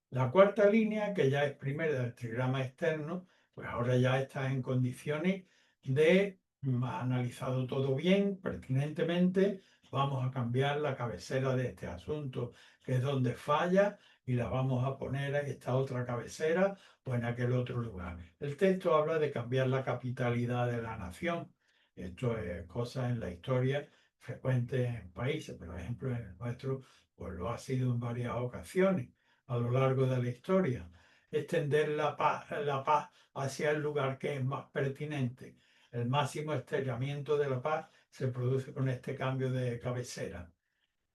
La cuarta línea, que ya es primera del trigrama externo, pues ahora ya está en condiciones de, analizado todo bien, pertinentemente, vamos a cambiar la cabecera de este asunto, que es donde falla, y la vamos a poner en esta otra cabecera o en aquel otro lugar. El texto habla de cambiar la capitalidad de la nación. Esto es cosa en la historia frecuente en países, por ejemplo en el nuestro, pues lo ha sido en varias ocasiones a lo largo de la historia. Extender la paz hacia el lugar que es más pertinente. El máximo estiramiento de la paz se produce con este cambio de cabecera.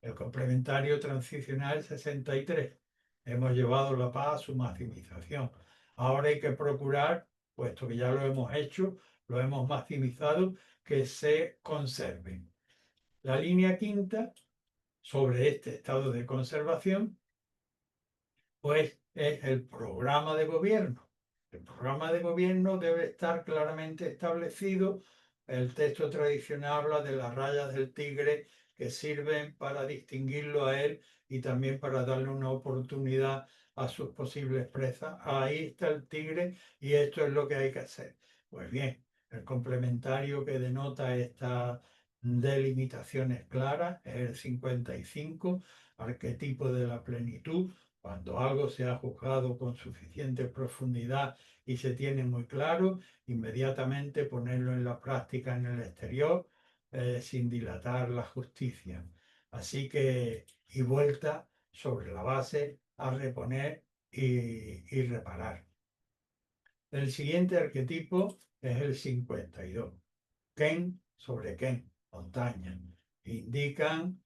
El complementario transicional 63. Hemos llevado la paz a su maximización. Ahora hay que procurar, puesto que ya lo hemos hecho, lo hemos maximizado, que se conserve. La línea quinta, sobre este estado de conservación, pues es el programa de gobierno. El programa de gobierno debe estar claramente establecido. El texto tradicional habla de las rayas del tigre que sirven para distinguirlo a él y también para darle una oportunidad a sus posibles presas. Ahí está el tigre y esto es lo que hay que hacer. Pues bien, el complementario que denota estas delimitaciones claras es el 55, arquetipo de la plenitud. Cuando algo se ha juzgado con suficiente profundidad y se tiene muy claro, inmediatamente ponerlo en la práctica en el exterior, sin dilatar la justicia. Así que, y vuelta sobre la base a reponer y reparar. El siguiente arquetipo es el 52. Ken sobre Ken, montaña. Indican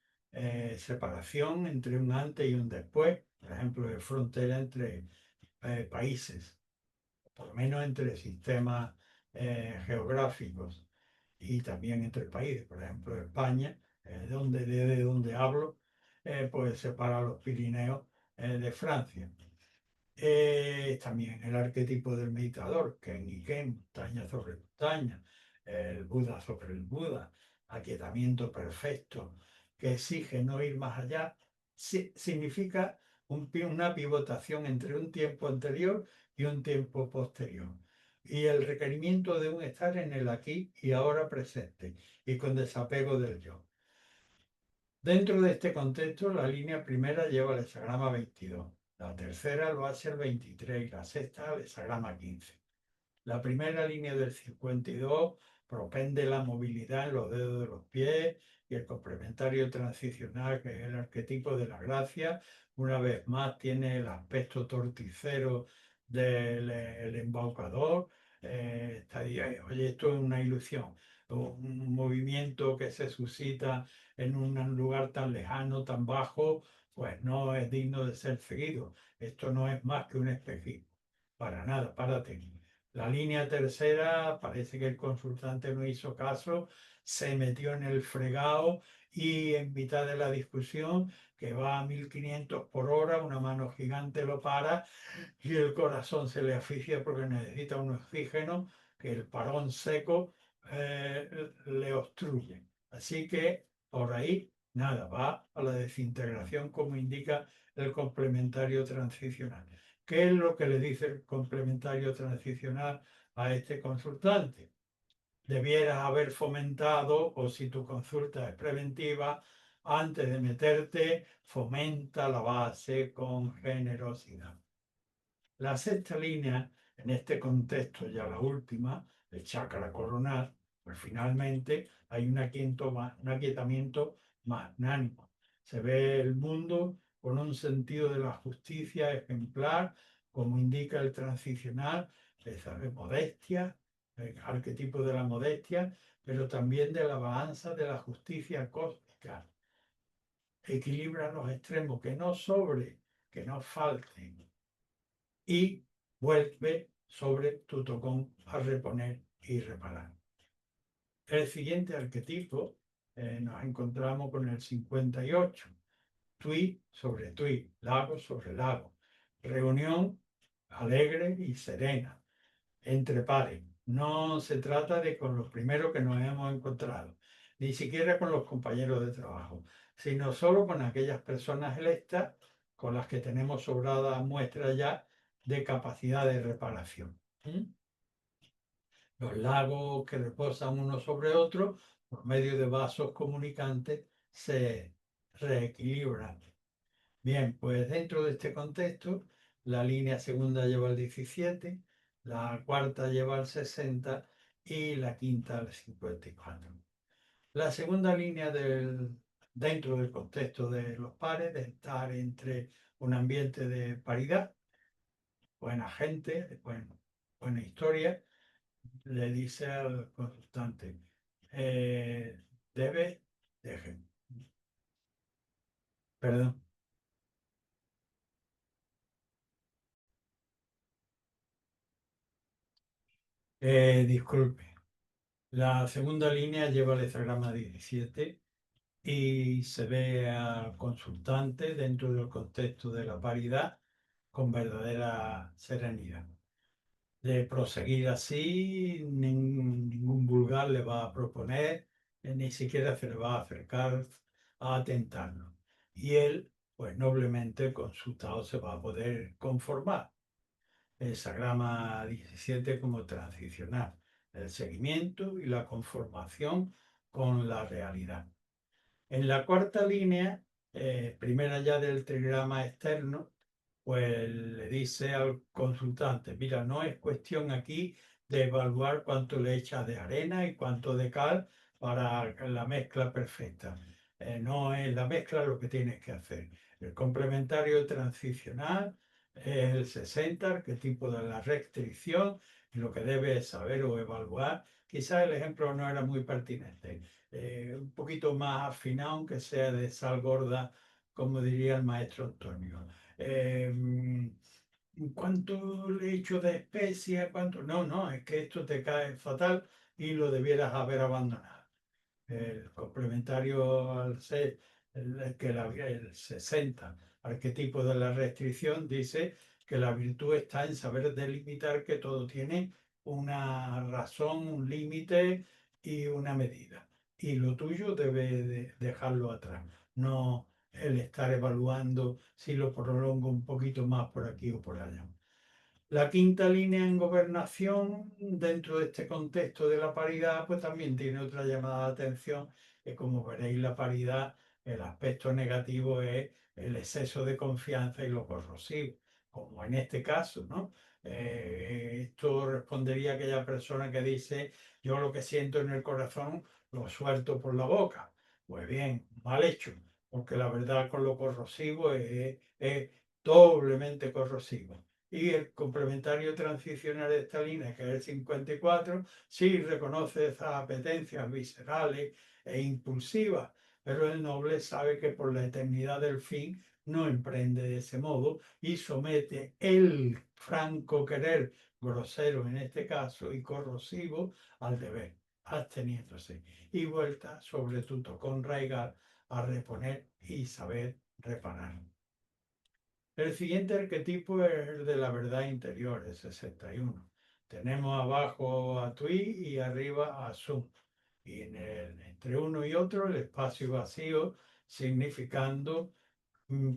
separación entre un antes y un después, por ejemplo, de frontera entre países, por lo menos entre sistemas geográficos y también entre países. Por ejemplo, España, desde donde hablo, pues separa los Pirineos de Francia. También el arquetipo del meditador, que en Niken, montaña sobre montaña, el Buda sobre el Buda, aquietamiento perfecto, que exige no ir más allá, significa una pivotación entre un tiempo anterior y un tiempo posterior. Y el requerimiento de un estar en el aquí y ahora presente y con desapego del yo. Dentro de este contexto, la línea primera lleva el hexagrama 22, la tercera lo hace el 23 y la sexta el hexagrama 15. La primera línea del 52 propende la movilidad en los dedos de los pies y el complementario transicional, que es el arquetipo de la gracia, una vez más tiene el aspecto torticero del embaucador. Oye, esto es una ilusión, un movimiento que se suscita en un lugar tan lejano, tan bajo, pues no es digno de ser seguido. Esto no es más que un espejismo. Para nada, párate. La línea tercera, parece que el consultante no hizo caso, se metió en el fregado y en mitad de la discusión, que va a 1500 por hora, una mano gigante lo para y el corazón se le asfixia porque necesita un oxígeno que el parón seco le obstruye. Así que por ahí, nada, va a la desintegración como indica el complementario transicional. ¿Qué es lo que le dice el complementario transicional a este consultante? Debieras haber fomentado, o si tu consulta es preventiva, antes de meterte, fomenta la base con generosidad. La sexta línea, en este contexto ya la última, el chakra coronar, pues finalmente hay un aquietamiento magnánimo. Se ve el mundo con un sentido de la justicia ejemplar, como indica el transicional, de modestia, el arquetipo de la modestia, pero también de la balanza de la justicia cósmica. Equilibra los extremos, que no sobre, que no falten y vuelve sobre tu tocón a reponer y reparar. El siguiente arquetipo nos encontramos con el 58, tui sobre tui, lago sobre lago, reunión alegre y serena, entre pares. No se trata de con los primeros que nos hemos encontrado, ni siquiera con los compañeros de trabajo, sino solo con aquellas personas electas con las que tenemos sobrada muestra ya de capacidad de reparación. Los lagos que reposan uno sobre otro, por medio de vasos comunicantes, se reequilibran. Bien, pues dentro de este contexto, la línea segunda lleva el 17, la cuarta lleva el 60 y la quinta el 54. La segunda línea dentro del contexto de los pares, de estar entre un ambiente de paridad, buena gente, buena historia, le dice al consultante, eh, debe, deje, perdón, disculpe. La segunda línea lleva el hexagrama 17 y se ve al consultante dentro del contexto de la paridad con verdadera serenidad. De proseguir así, ningún vulgar le va a proponer, ni siquiera se le va a acercar a atentarlo. Y él, pues noblemente consultado, se va a poder conformar. El hexagrama 17 como transicional, el seguimiento y la conformación con la realidad. En la cuarta línea, primera ya del trigrama externo, pues le dice al consultante, mira, no es cuestión aquí de evaluar cuánto le echas de arena y cuánto de cal para la mezcla perfecta. No es la mezcla lo que tienes que hacer. El complementario transicional es el 60, qué tipo de la restricción y lo que debes saber o evaluar. Quizás el ejemplo no era muy pertinente. Un poquito más afinado, aunque sea de sal gorda, como diría el maestro Antonio. Eh, ¿Cuánto le echo de especia? ¿Cuánto? No, no, es que esto te cae fatal y lo debieras haber abandonado. El complementario al el 60, arquetipo de la restricción, dice que la virtud está en saber delimitar que todo tiene una razón, un límite y una medida. Y lo tuyo debe de dejarlo atrás, no el estar evaluando si lo prolongo un poquito más por aquí o por allá. La quinta línea en gobernación, dentro de este contexto de la paridad, pues también tiene otra llamada de atención, que como veréis la paridad, el aspecto negativo es el exceso de confianza y lo corrosivo, como en este caso, ¿no? Esto respondería a aquella persona que dice, yo lo que siento en el corazón lo suelto por la boca. Pues bien, mal hecho, porque la verdad con lo corrosivo es doblemente corrosivo. Y el complementario transicional de esta línea, que es el 54, sí reconoce esas apetencias viscerales e impulsivas, pero el noble sabe que por la eternidad del fin no emprende de ese modo y somete el franco querer, grosero en este caso y corrosivo, al deber, absteniéndose y vuelta sobre todo con raigar a reponer y saber reparar. El siguiente arquetipo es el de la verdad interior, el 61. Tenemos abajo a Tui y arriba a Sun. Y entre uno y otro el espacio vacío, significando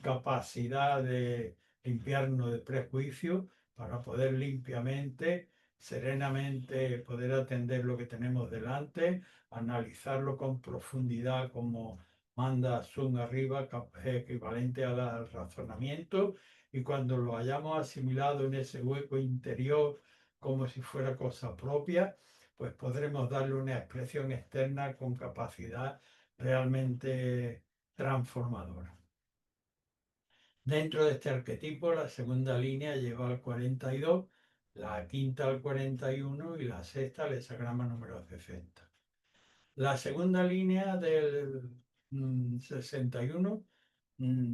capacidad de limpiarnos de prejuicios para poder limpiamente, serenamente poder atender lo que tenemos delante, analizarlo con profundidad como manda Sun arriba, equivalente al razonamiento, y cuando lo hayamos asimilado en ese hueco interior como si fuera cosa propia, pues podremos darle una expresión externa con capacidad realmente transformadora. Dentro de este arquetipo, la segunda línea lleva al 42, la quinta al 41 y la sexta al hexagrama número 60. La segunda línea del 61,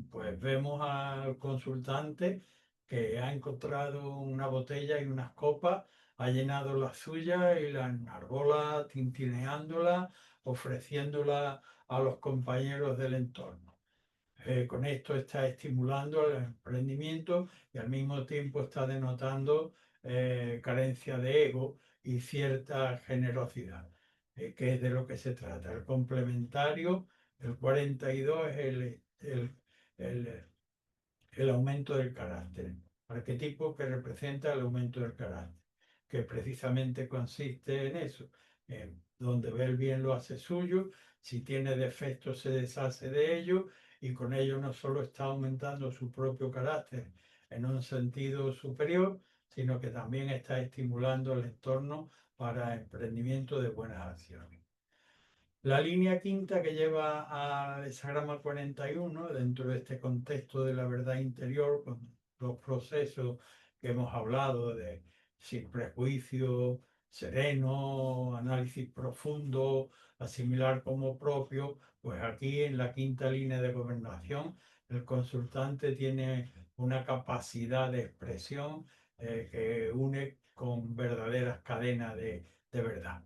pues vemos al consultante que ha encontrado una botella y unas copas, ha llenado la suya y la enarbola tintineándola, ofreciéndola a los compañeros del entorno. Con esto está estimulando el emprendimiento y al mismo tiempo está denotando carencia de ego y cierta generosidad, que es de lo que se trata. El complementario, el 42 es el, el aumento del carácter, arquetipo que representa el aumento del carácter, que precisamente consiste en eso, donde ve el bien lo hace suyo, si tiene defectos se deshace de ellos y con ello no solo está aumentando su propio carácter en un sentido superior, sino que también está estimulando el entorno para emprendimiento de buenas acciones. La línea quinta que lleva al hexagrama 41, dentro de este contexto de la verdad interior, con los procesos que hemos hablado de sin prejuicio, sereno, análisis profundo, asimilar como propio, pues aquí en la quinta línea de gobernación, el consultante tiene una capacidad de expresión que une con verdaderas cadenas de verdad.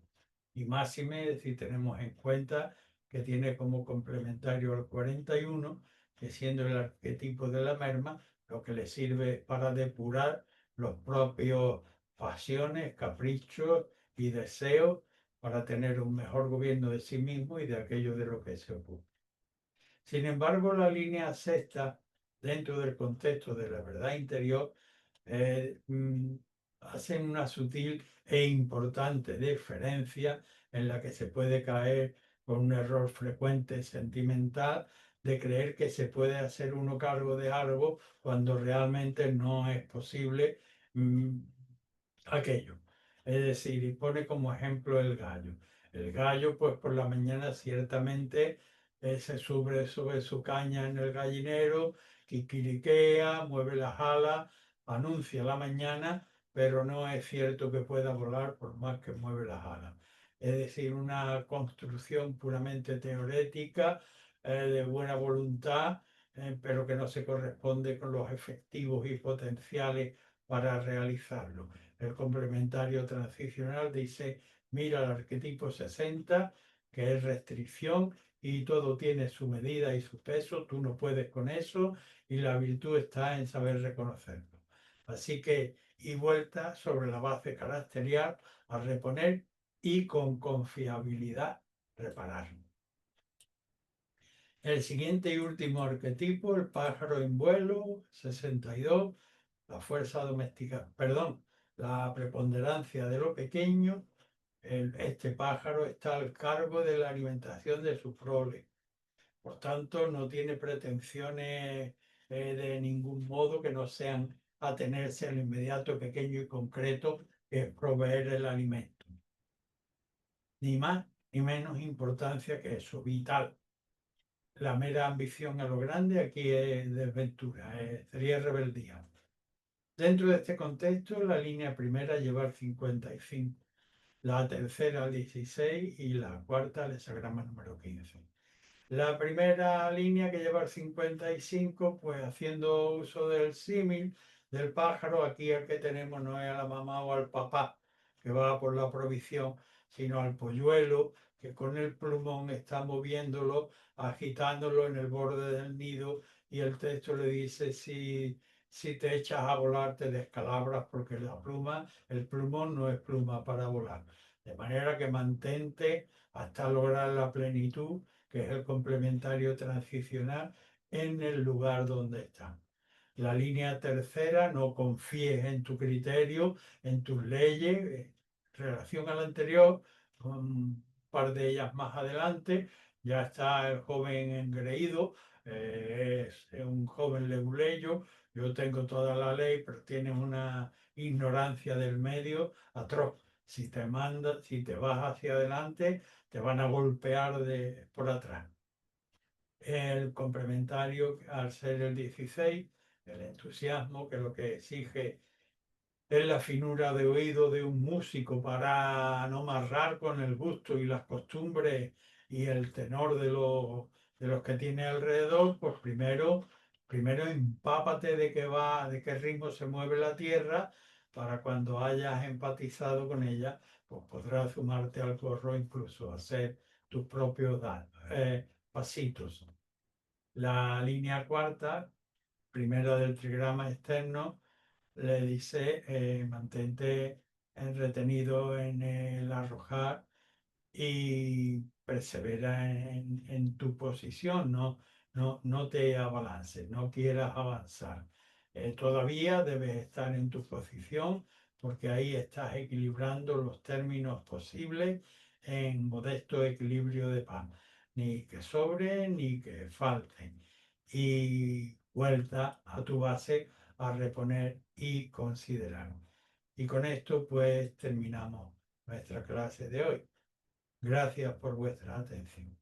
Y máxime si tenemos en cuenta que tiene como complementario al 41, que siendo el arquetipo de la merma, lo que le sirve para depurar los propios pasiones, caprichos y deseos para tener un mejor gobierno de sí mismo y de aquello de lo que se ocupa. Sin embargo, la línea sexta, dentro del contexto de la verdad interior, eh, mm, hacen una sutil e importante diferencia en la que se puede caer con un error frecuente sentimental de creer que se puede hacer uno cargo de algo cuando realmente no es posible mm, aquello. Es decir, y pone como ejemplo el gallo. El gallo, pues por la mañana ciertamente se sube sobre su caña en el gallinero, quiquiriquea, mueve las alas, anuncia la mañana, pero no es cierto que pueda volar por más que mueve las alas. Es decir, una construcción puramente teorética, de buena voluntad, pero que no se corresponde con los efectivos y potenciales para realizarlo. El complementario transicional dice, mira el arquetipo 60, que es restricción y todo tiene su medida y su peso, tú no puedes con eso y la virtud está en saber reconocerlo. Así que y vuelta sobre la base caracterial a reponer y con confiabilidad reparar. El siguiente y último arquetipo, el pájaro en vuelo, 62, la fuerza doméstica, perdón, la preponderancia de lo pequeño. Este pájaro está al cargo de la alimentación de su prole. Por tanto, no tiene pretensiones de ningún modo que no sean atenerse al inmediato, pequeño y concreto, que es proveer el alimento. Ni más ni menos importancia que eso, vital. La mera ambición a lo grande aquí es desventura, sería rebeldía. Dentro de este contexto, la línea primera lleva el 55, la tercera el 16 y la cuarta el hexagrama número 15. La primera línea que lleva el 55, pues haciendo uso del símil del pájaro, aquí el que tenemos no es a la mamá o al papá que va por la provisión, sino al polluelo que con el plumón está moviéndolo, agitándolo en el borde del nido, y el texto le dice si te echas a volar te descalabras porque la pluma, el plumón no es pluma para volar. De manera que mantente hasta lograr la plenitud, que es el complementario transicional, en el lugar donde está. La línea tercera, no confíes en tu criterio, en tus leyes, en relación a la anterior, con un par de ellas más adelante, ya está el joven engreído, es un joven leguleyo, yo tengo toda la ley, pero tienes una ignorancia del medio atroz. Si te mandas, si te vas hacia adelante, te van a golpear por atrás. El complementario, al ser el 16, el entusiasmo, que lo que exige es la finura de oído de un músico para no marrar con el gusto y las costumbres y el tenor de los que tiene alrededor, pues primero empápate de de qué ritmo se mueve la tierra, para cuando hayas empatizado con ella, pues podrás sumarte al corro, incluso hacer tus propios pasitos. La línea cuarta, primera del trigrama externo, le dice mantente retenido en el arrojar y persevera en tu posición, no te abalances, no quieras avanzar. Todavía debes estar en tu posición, porque ahí estás equilibrando los términos posibles en modesto equilibrio de paz, ni que sobre ni que falte. Y vuelta a tu base a reponer y considerar. Y con esto pues terminamos nuestra clase de hoy. Gracias por vuestra atención.